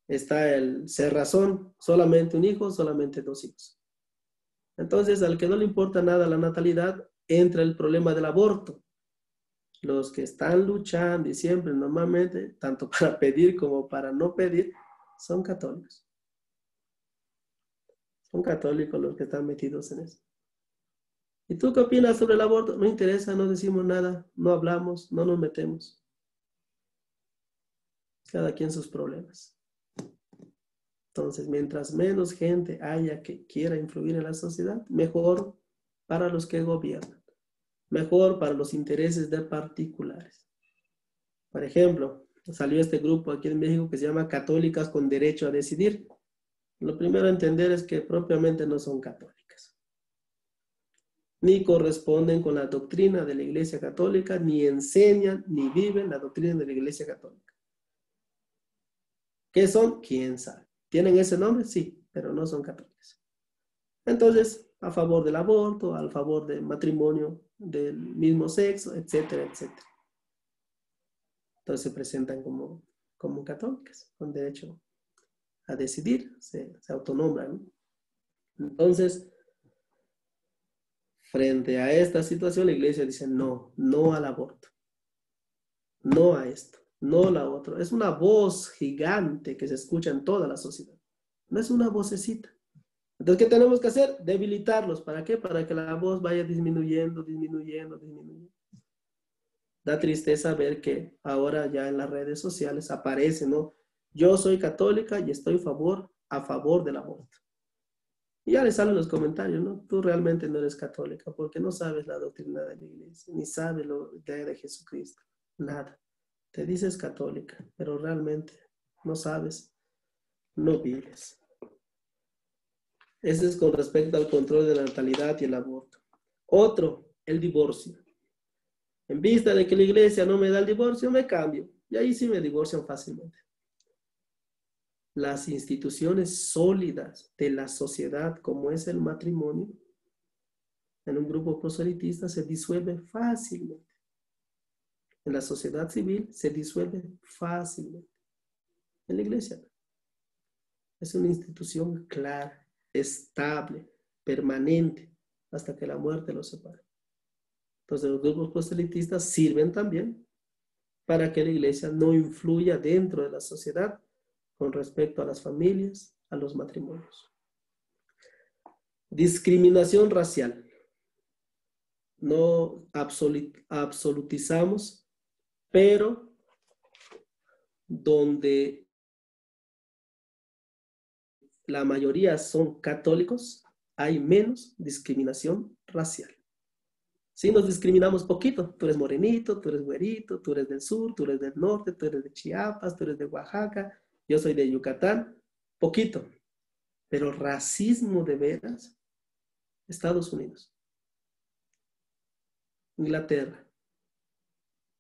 [SPEAKER 10] Está el cerrazón, solamente un hijo, solamente 2 hijos. Entonces, al que no le importa nada la natalidad, entra el problema del aborto. Los que están luchando y siempre, normalmente, tanto para pedir como para no pedir, son católicos. Son católicos los que están metidos en eso. ¿Y tú qué opinas sobre el aborto? No interesa, no decimos nada, no hablamos, no nos metemos. Cada quien sus problemas. Entonces, mientras menos gente haya que quiera influir en la sociedad, mejor para los que gobiernan. Mejor para los intereses de particulares. Por ejemplo, salió este grupo aquí en México que se llama Católicas con Derecho a Decidir. Lo primero a entender es que propiamente no son católicas. Ni corresponden con la doctrina de la Iglesia Católica, ni enseñan, ni viven la doctrina de la Iglesia Católica. ¿Qué son? ¿Quién sabe? ¿Tienen ese nombre? Sí, pero no son católicas. Entonces, a favor del aborto, a favor del matrimonio del mismo sexo, etcétera, etcétera. Entonces se presentan como católicas, con derecho a decidir, se autonombran. Entonces, frente a esta situación, la iglesia dice no al aborto, no a esto, no a la otra. Es una voz gigante que se escucha en toda la sociedad. No es una vocecita. Entonces, ¿qué tenemos que hacer? Debilitarlos. ¿Para qué? Para que la voz vaya disminuyendo. Da tristeza ver que ahora ya en las redes sociales aparece, ¿no? Yo soy católica y estoy a favor del aborto. Y ya le salen los comentarios, ¿no? Tú realmente no eres católica porque no sabes la doctrina de la iglesia, ni sabes la idea de Jesucristo. Nada. Te dices católica, pero realmente no sabes, no vives. Ese es con respecto al control de la natalidad y el aborto. Otro, el divorcio. En vista de que la iglesia no me da el divorcio, me cambio. Y ahí sí me divorcian fácilmente. Las instituciones sólidas de la sociedad, como es el matrimonio, en un grupo proselitista se disuelve fácilmente. En la sociedad civil se disuelve fácilmente. En la iglesia es una institución clara, estable, permanente, hasta que la muerte los separe. Entonces los grupos proselitistas sirven también para que la iglesia no influya dentro de la sociedad con respecto a las familias, a los matrimonios. Discriminación racial. No absolutizamos, pero donde la mayoría son católicos, hay menos discriminación racial. Sí, nos discriminamos poquito. Tú eres morenito, tú eres güerito, tú eres del sur, tú eres del norte, tú eres de Chiapas, tú eres de Oaxaca, yo soy de Yucatán. Poquito. Pero racismo de veras, Estados Unidos, Inglaterra.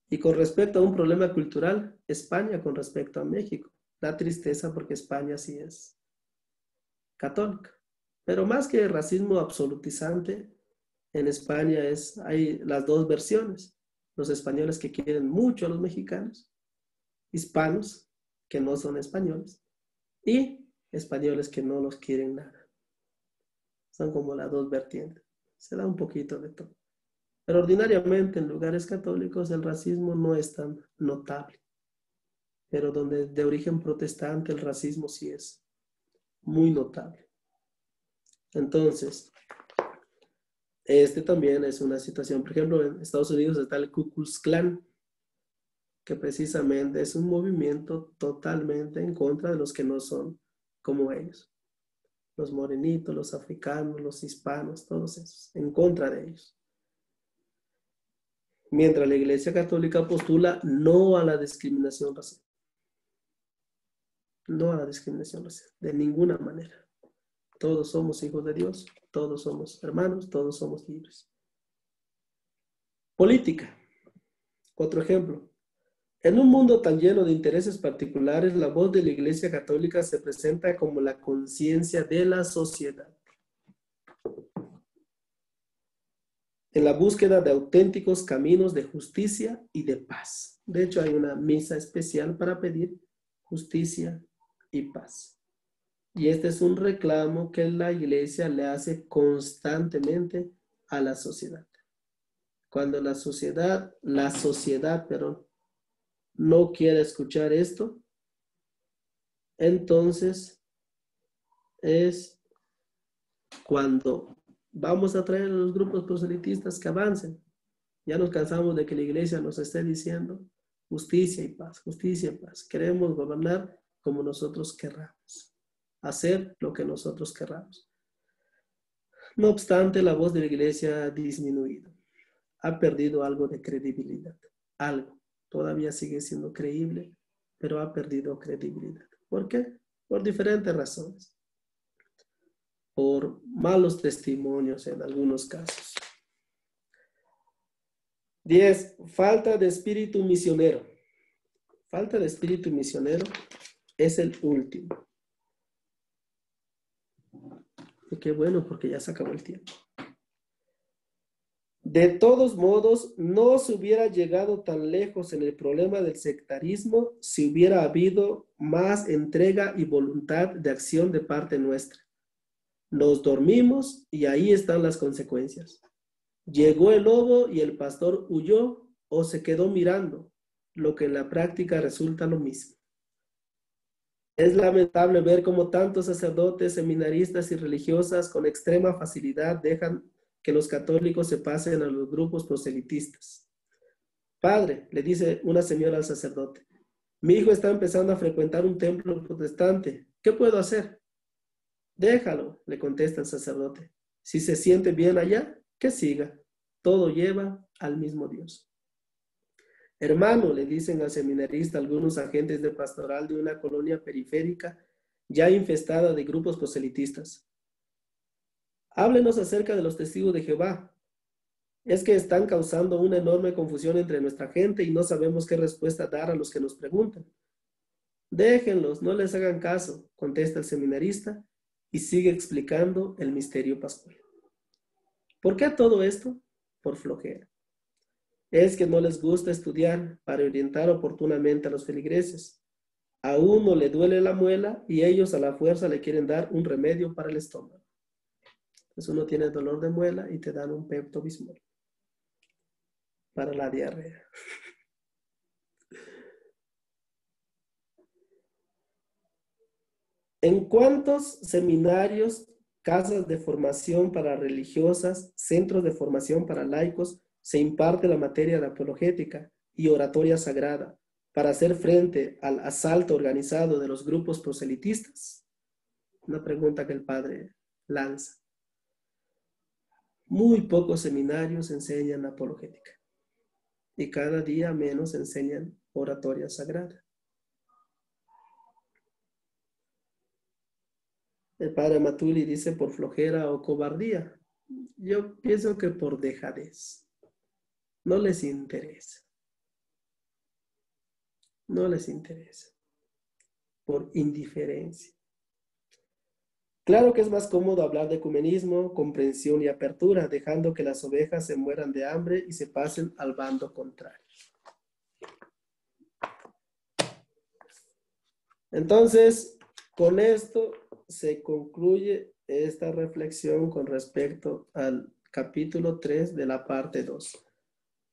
[SPEAKER 10] Y con respecto a un problema cultural, España con respecto a México. Da tristeza porque España sí es católica. Pero más que racismo absolutizante, en España hay las dos versiones. Los españoles que quieren mucho a los mexicanos, hispanos que no son españoles, y españoles que no los quieren nada. Son como las dos vertientes. Se da un poquito de todo. Pero ordinariamente en lugares católicos el racismo no es tan notable. Pero donde de origen protestante el racismo sí es muy notable. Entonces, también es una situación. Por ejemplo, en Estados Unidos está el Ku Klux Klan, que precisamente es un movimiento totalmente en contra de los que no son como ellos. Los morenitos, los africanos, los hispanos, todos esos, en contra de ellos. Mientras la Iglesia Católica postula no a la discriminación racial. No a la discriminación racial, de ninguna manera. Todos somos hijos de Dios, todos somos hermanos, todos somos libres. Política. Otro ejemplo. En un mundo tan lleno de intereses particulares, la voz de la Iglesia Católica se presenta como la conciencia de la sociedad. En la búsqueda de auténticos caminos de justicia y de paz. De hecho, hay una misa especial para pedir justicia y paz. Y este es un reclamo que la Iglesia le hace constantemente a la sociedad. Cuando la sociedad, no quiere escuchar esto, entonces es cuando vamos a traer a los grupos proselitistas que avancen. Ya nos cansamos de que la Iglesia nos esté diciendo justicia y paz, justicia y paz. Queremos gobernar como nosotros querramos, hacer lo que nosotros querramos. No obstante, la voz de la Iglesia ha disminuido, ha perdido algo de credibilidad, algo. Todavía sigue siendo creíble, pero ha perdido credibilidad. ¿Por qué? Por diferentes razones. Por malos testimonios en algunos casos. 10. Falta de espíritu misionero. Falta de espíritu misionero es el último. Y qué bueno, porque ya se acabó el tiempo. De todos modos, no se hubiera llegado tan lejos en el problema del sectarismo si hubiera habido más entrega y voluntad de acción de parte nuestra. Nos dormimos y ahí están las consecuencias. Llegó el lobo y el pastor huyó o se quedó mirando, lo que en la práctica resulta lo mismo. Es lamentable ver cómo tantos sacerdotes, seminaristas y religiosas con extrema facilidad dejan que los católicos se pasen a los grupos proselitistas. Padre, le dice una señora al sacerdote, mi hijo está empezando a frecuentar un templo protestante. ¿Qué puedo hacer? Déjalo, le contesta el sacerdote. Si se siente bien allá, que siga. Todo lleva al mismo Dios. Hermano, le dicen al seminarista algunos agentes de pastoral de una colonia periférica ya infestada de grupos proselitistas. Háblenos acerca de los testigos de Jehová. Es que están causando una enorme confusión entre nuestra gente y no sabemos qué respuesta dar a los que nos preguntan. Déjenlos, no les hagan caso, contesta el seminarista y sigue explicando el misterio pascual. ¿Por qué todo esto? Por flojera. Es que no les gusta estudiar para orientar oportunamente a los feligreses. A uno le duele la muela y ellos a la fuerza le quieren dar un remedio para el estómago. Entonces uno tiene dolor de muela y te dan un Pepto-Bismol para la diarrea. ¿En cuántos seminarios, casas de formación para religiosas, centros de formación para laicos se imparte la materia de apologética y oratoria sagrada para hacer frente al asalto organizado de los grupos proselitistas? Una pregunta que el padre lanza. Muy pocos seminarios enseñan apologética y cada día menos enseñan oratoria sagrada. El padre Matuli dice por flojera o cobardía. Yo pienso que por dejadez. No les interesa. No les interesa. Por indiferencia. Claro que es más cómodo hablar de ecumenismo, comprensión y apertura, dejando que las ovejas se mueran de hambre y se pasen al bando contrario. Entonces, con esto se concluye esta reflexión con respecto al capítulo 3 de la parte 2.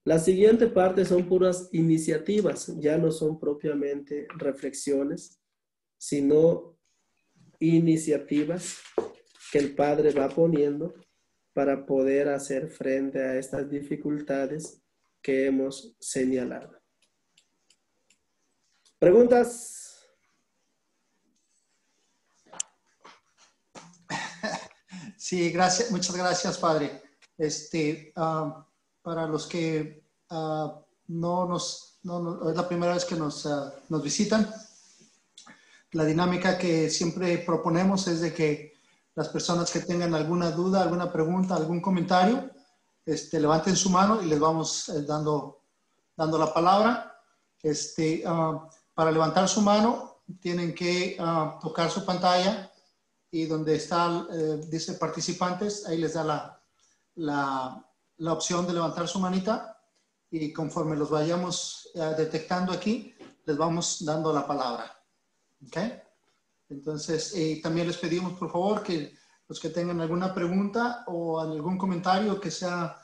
[SPEAKER 10] La siguiente parte son puras iniciativas, ya no son propiamente reflexiones, sino iniciativas que el Padre va poniendo para poder hacer frente a estas dificultades que hemos señalado. ¿Preguntas?
[SPEAKER 1] Sí, gracias, muchas gracias, Padre. Para los que no es la primera vez que nos visitan, la dinámica que siempre proponemos es de que las personas que tengan alguna duda, alguna pregunta, algún comentario, levanten su mano y les vamos dando la palabra. Para levantar su mano, tienen que tocar su pantalla y donde está, dice participantes, ahí les da la opción de levantar su manita y conforme los vayamos detectando aquí, les vamos dando la palabra. ¿Ok? Entonces, también les pedimos, por favor, que los que tengan alguna pregunta o algún comentario que sea,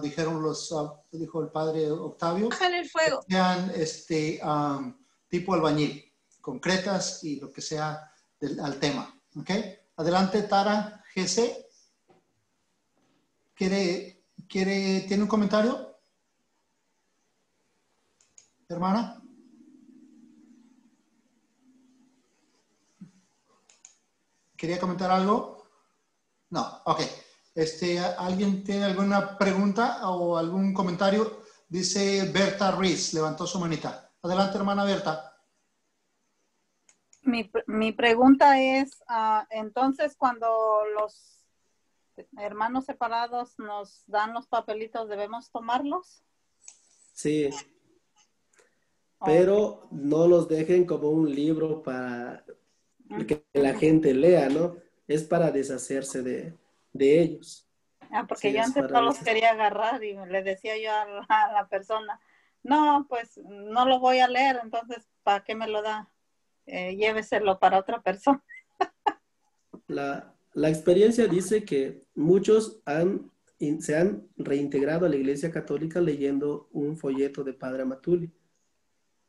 [SPEAKER 1] dijo el padre Octavio,
[SPEAKER 11] Bájale el fuego.
[SPEAKER 1] Sean tipo albañil, concretas y lo que sea al tema. ¿Ok? Adelante, Tara GC. ¿Tiene un comentario? Hermana. ¿Quería comentar algo? No, ok. ¿Alguien tiene alguna pregunta o algún comentario? Dice Berta Ruiz, levantó su manita. Adelante, hermana Berta.
[SPEAKER 6] Mi pregunta es, entonces cuando los hermanos separados nos dan los papelitos, ¿debemos tomarlos?
[SPEAKER 10] Sí. Pero no los dejen como un libro para que la gente lea, ¿no? Es para deshacerse de ellos.
[SPEAKER 6] Porque
[SPEAKER 10] sí,
[SPEAKER 6] yo antes no los quería agarrar y le decía yo a la persona, no, pues no lo voy a leer, entonces ¿para qué me lo da? Lléveselo para otra persona.
[SPEAKER 10] La experiencia dice que muchos se han reintegrado a la Iglesia Católica leyendo un folleto de Padre Matuli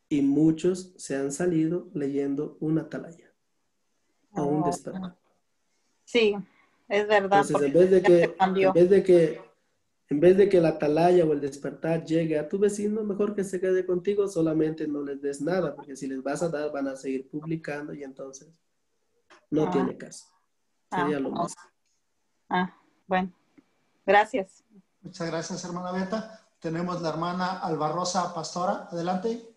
[SPEAKER 10] y muchos se han salido leyendo una atalaya a un despertar.
[SPEAKER 6] Sí, es verdad.
[SPEAKER 10] Entonces, en vez de que la atalaya o el despertar llegue a tu vecino, mejor que se quede contigo, solamente no les des nada, porque si les vas a dar, van a seguir publicando y entonces no tiene caso. Sería lo mismo.
[SPEAKER 6] Bueno, gracias.
[SPEAKER 1] Muchas gracias, hermana Berta. Tenemos la hermana Albarrosa Pastora. Adelante.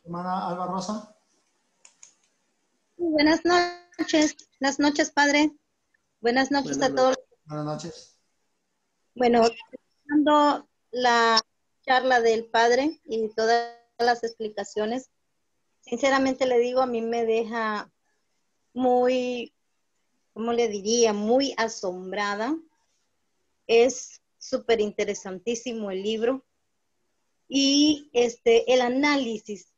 [SPEAKER 1] Hermana Albarrosa.
[SPEAKER 12] Buenas noches. Buenas noches, padre. Buenas noches a todos.
[SPEAKER 1] Buenas noches.
[SPEAKER 12] Bueno, escuchando la charla del padre y todas las explicaciones, sinceramente le digo, a mí me deja muy, ¿cómo le diría? Muy asombrada. Es súper interesantísimo el libro y el análisis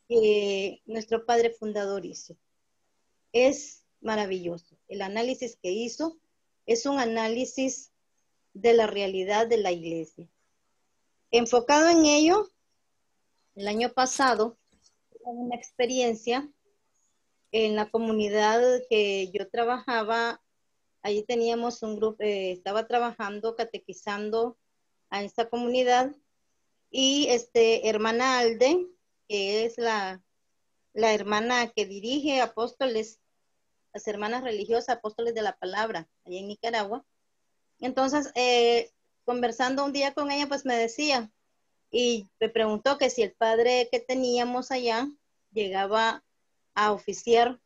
[SPEAKER 12] que nuestro padre fundador hizo. Es maravilloso. El análisis que hizo es un análisis de la realidad de la iglesia. Enfocado en ello, el año pasado tuve una experiencia en la comunidad que yo trabajaba. Allí teníamos un grupo, estaba trabajando, catequizando a esta comunidad y hermana Alde, que es la hermana que dirige Apóstoles, las hermanas religiosas, apóstoles de la palabra, allá en Nicaragua. Entonces, conversando un día con ella, pues me decía, y me preguntó que si el padre que teníamos allá llegaba a oficiar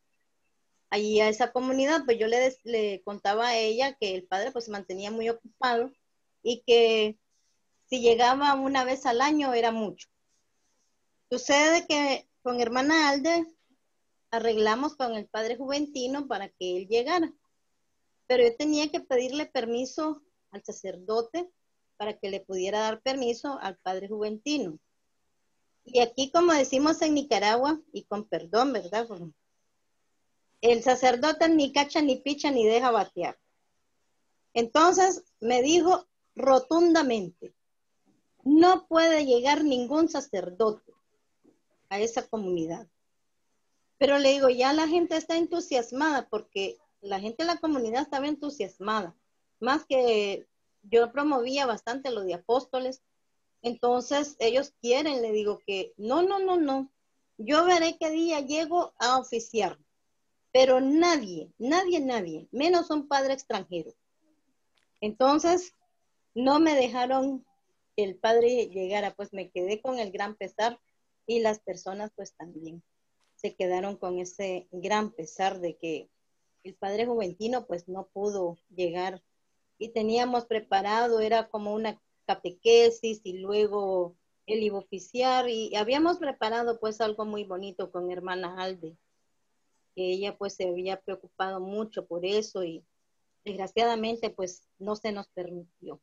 [SPEAKER 12] allí a esa comunidad. Pues yo le contaba a ella que el padre pues se mantenía muy ocupado y que si llegaba una vez al año era mucho. Sucede que con hermana Alde arreglamos con el padre Juventino para que él llegara, pero yo tenía que pedirle permiso al sacerdote para que le pudiera dar permiso al padre Juventino. Y aquí, como decimos en Nicaragua, y con perdón, ¿verdad? El sacerdote ni cacha, ni picha, ni deja batear. Entonces me dijo rotundamente, no puede llegar ningún sacerdote a esa comunidad. Pero le digo, ya la gente está entusiasmada, porque la gente de la comunidad estaba entusiasmada, más que yo promovía bastante lo de apóstoles. Entonces ellos quieren, le digo que no, yo veré qué día llego a oficiar, pero nadie, menos un padre extranjero. Entonces no me dejaron que el padre llegara, pues me quedé con el gran pesar, y las personas pues también se quedaron con ese gran pesar de que el padre Juventino pues no pudo llegar. Y teníamos preparado, era como una catequesis, y luego él iba a oficiar, y habíamos preparado pues algo muy bonito con hermana Alde, que ella pues se había preocupado mucho por eso, y desgraciadamente pues no se nos permitió.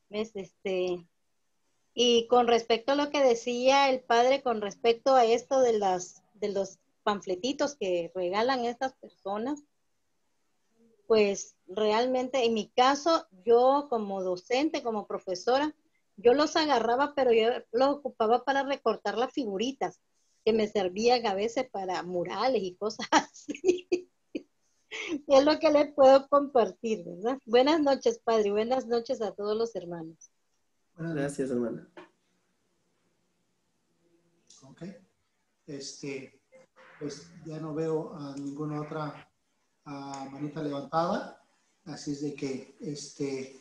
[SPEAKER 12] ¿Ves? Y con respecto a lo que decía el padre, con respecto a esto de los panfletitos que regalan estas personas, pues realmente en mi caso, yo como docente, como profesora, yo los agarraba, pero yo los ocupaba para recortar las figuritas, que me servían a veces para murales y cosas así. Es lo que les puedo compartir, ¿verdad? Buenas noches, padre. Buenas noches a todos los hermanos.
[SPEAKER 10] Gracias, hermana.
[SPEAKER 1] Ok. Pues ya no veo a ninguna otra manita levantada, así es de que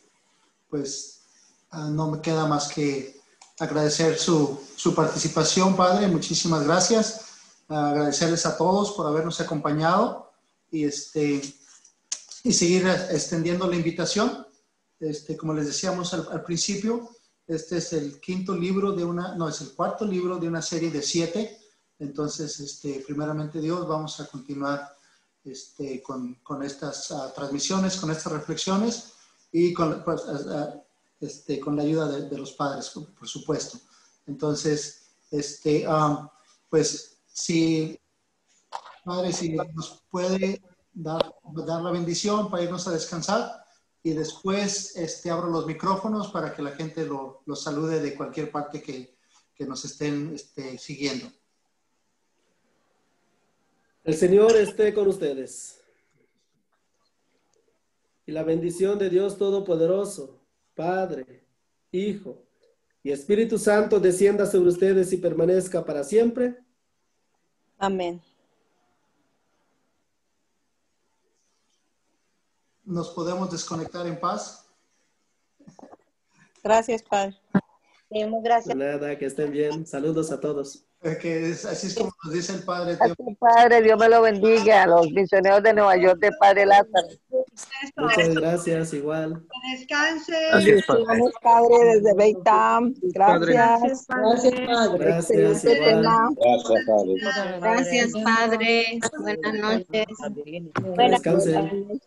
[SPEAKER 1] pues no me queda más que agradecer su participación, padre. Muchísimas gracias. Agradecerles a todos por habernos acompañado y seguir extendiendo la invitación. Como les decíamos al principio, este es el quinto libro es el cuarto libro de una serie de 7. Entonces, primeramente Dios, vamos a continuar con estas transmisiones, con estas reflexiones, y con la ayuda de los padres, por supuesto. Entonces, pues, padre, si nos puede dar la bendición para irnos a descansar, y después abro los micrófonos para que la gente lo salude de cualquier parte que nos estén siguiendo.
[SPEAKER 10] El Señor esté con ustedes. Y la bendición de Dios Todopoderoso, Padre, Hijo y Espíritu Santo descienda sobre ustedes y permanezca para siempre.
[SPEAKER 12] Amén.
[SPEAKER 1] ¿Nos podemos desconectar en paz?
[SPEAKER 12] Gracias, padre. Gracias.
[SPEAKER 10] Nada, que estén bien. Saludos a todos.
[SPEAKER 1] Así es como nos dice el Padre.
[SPEAKER 11] Padre, Dios me lo bendiga. A los misioneros de Nueva York, de Padre Lázaro.
[SPEAKER 10] Muchas gracias, igual.
[SPEAKER 13] Descanse.
[SPEAKER 11] Gracias, Padre, desde Beitam. Gracias.
[SPEAKER 13] Gracias, Padre.
[SPEAKER 10] Gracias, igual.
[SPEAKER 14] Gracias, Padre.
[SPEAKER 7] Gracias, Padre. Buenas noches.
[SPEAKER 10] Descansen.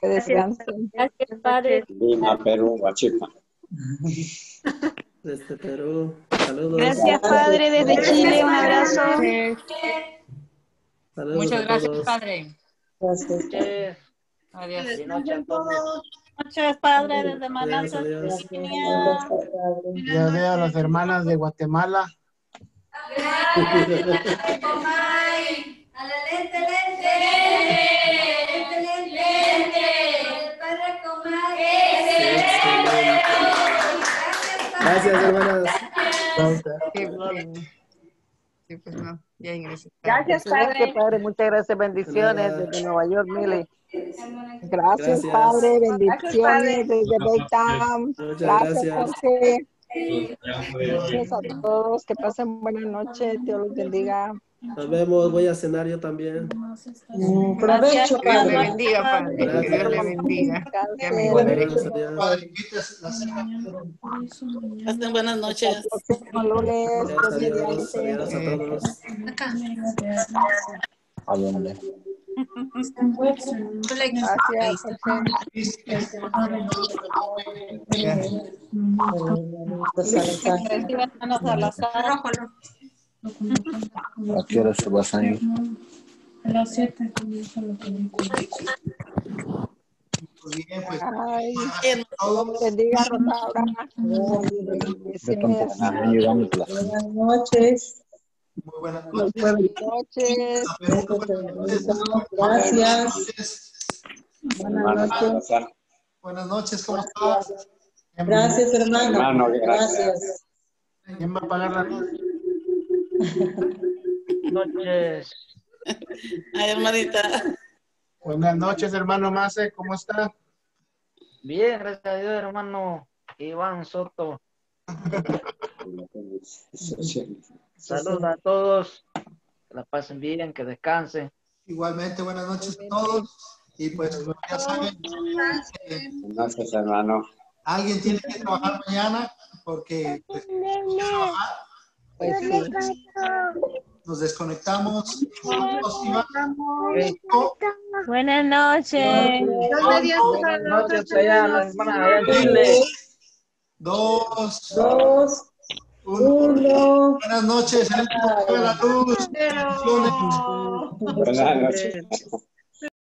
[SPEAKER 11] Que descansen.
[SPEAKER 4] Gracias, Padre.
[SPEAKER 14] Lima, Perú, Huachipa.
[SPEAKER 10] Desde Perú. Saludos.
[SPEAKER 15] Gracias, Padre, desde Chile. Un abrazo.
[SPEAKER 10] Saludos.
[SPEAKER 15] Muchas
[SPEAKER 10] a
[SPEAKER 15] gracias,
[SPEAKER 10] todos.
[SPEAKER 15] Padre.
[SPEAKER 13] Gracias.
[SPEAKER 15] Adiós.
[SPEAKER 13] Buenas noches a todos.
[SPEAKER 15] Noches, Padre, desde Manassas,
[SPEAKER 10] Adiós.
[SPEAKER 15] Virginia.
[SPEAKER 16] Ya veo a las hermanas de Guatemala.
[SPEAKER 10] Gracias, hermanas.
[SPEAKER 16] Gracias.
[SPEAKER 7] Sí, pues no, ya ingresé.
[SPEAKER 11] Gracias, Padre. Muchas gracias. Bendiciones desde Nueva York, Mili.
[SPEAKER 17] Gracias, Padre. Bendiciones desde Baytown.
[SPEAKER 10] Muchas
[SPEAKER 17] Gracias,
[SPEAKER 10] gracias.
[SPEAKER 17] Jorge. Gracias a todos. Que pasen buena noche. Dios los bendiga.
[SPEAKER 10] Nos vemos. Voy a cenar yo también.
[SPEAKER 13] Provecho,
[SPEAKER 7] Que Dios le
[SPEAKER 13] Padre.
[SPEAKER 7] bendiga, Padre. Que Dios le bendiga. Ya me voy.
[SPEAKER 1] Padre, invites la cena.
[SPEAKER 5] Pasen buenas noches.
[SPEAKER 17] Próximo lunes, Dios
[SPEAKER 10] Adiós,
[SPEAKER 17] mediante.
[SPEAKER 10] adiós a todos.
[SPEAKER 17] Gracias,
[SPEAKER 18] ¿A qué hora se vas a ir?
[SPEAKER 19] A las 7 comienza la película.
[SPEAKER 1] Muy bien, pues.
[SPEAKER 17] Ay, Dios bendiga, Rosaura. Bendiciones.
[SPEAKER 13] Buenas noches.
[SPEAKER 1] Muy buenas
[SPEAKER 17] Muy
[SPEAKER 1] noches.
[SPEAKER 17] buenas noches.
[SPEAKER 13] Gracias. Buenas noches.
[SPEAKER 1] Buenas noches, ¿cómo estás?
[SPEAKER 13] Gracias, hermano.
[SPEAKER 14] Hermano,
[SPEAKER 13] Gracias.
[SPEAKER 16] ¿Quién va a pagar la luz?
[SPEAKER 8] Noches.
[SPEAKER 5] Ay, hermanita.
[SPEAKER 16] Buenas noches, hermano Mase, ¿cómo está?
[SPEAKER 8] Bien, gracias a Dios, hermano Iván Soto. Saludos a todos. Que la pasen bien, que descansen.
[SPEAKER 1] Igualmente, buenas noches a todos. Y pues, como ya saben,
[SPEAKER 14] Gracias, hermano.
[SPEAKER 1] alguien tiene que trabajar mañana porque pues, trabajar.
[SPEAKER 17] Pues sí.
[SPEAKER 1] Nos desconectamos.
[SPEAKER 15] Buenas noches.
[SPEAKER 8] Buenas noches allá, la hermana allá en Chile.
[SPEAKER 1] 2,
[SPEAKER 13] Dos,
[SPEAKER 1] 1. Buenas noches. La luz.
[SPEAKER 14] Buenas noches.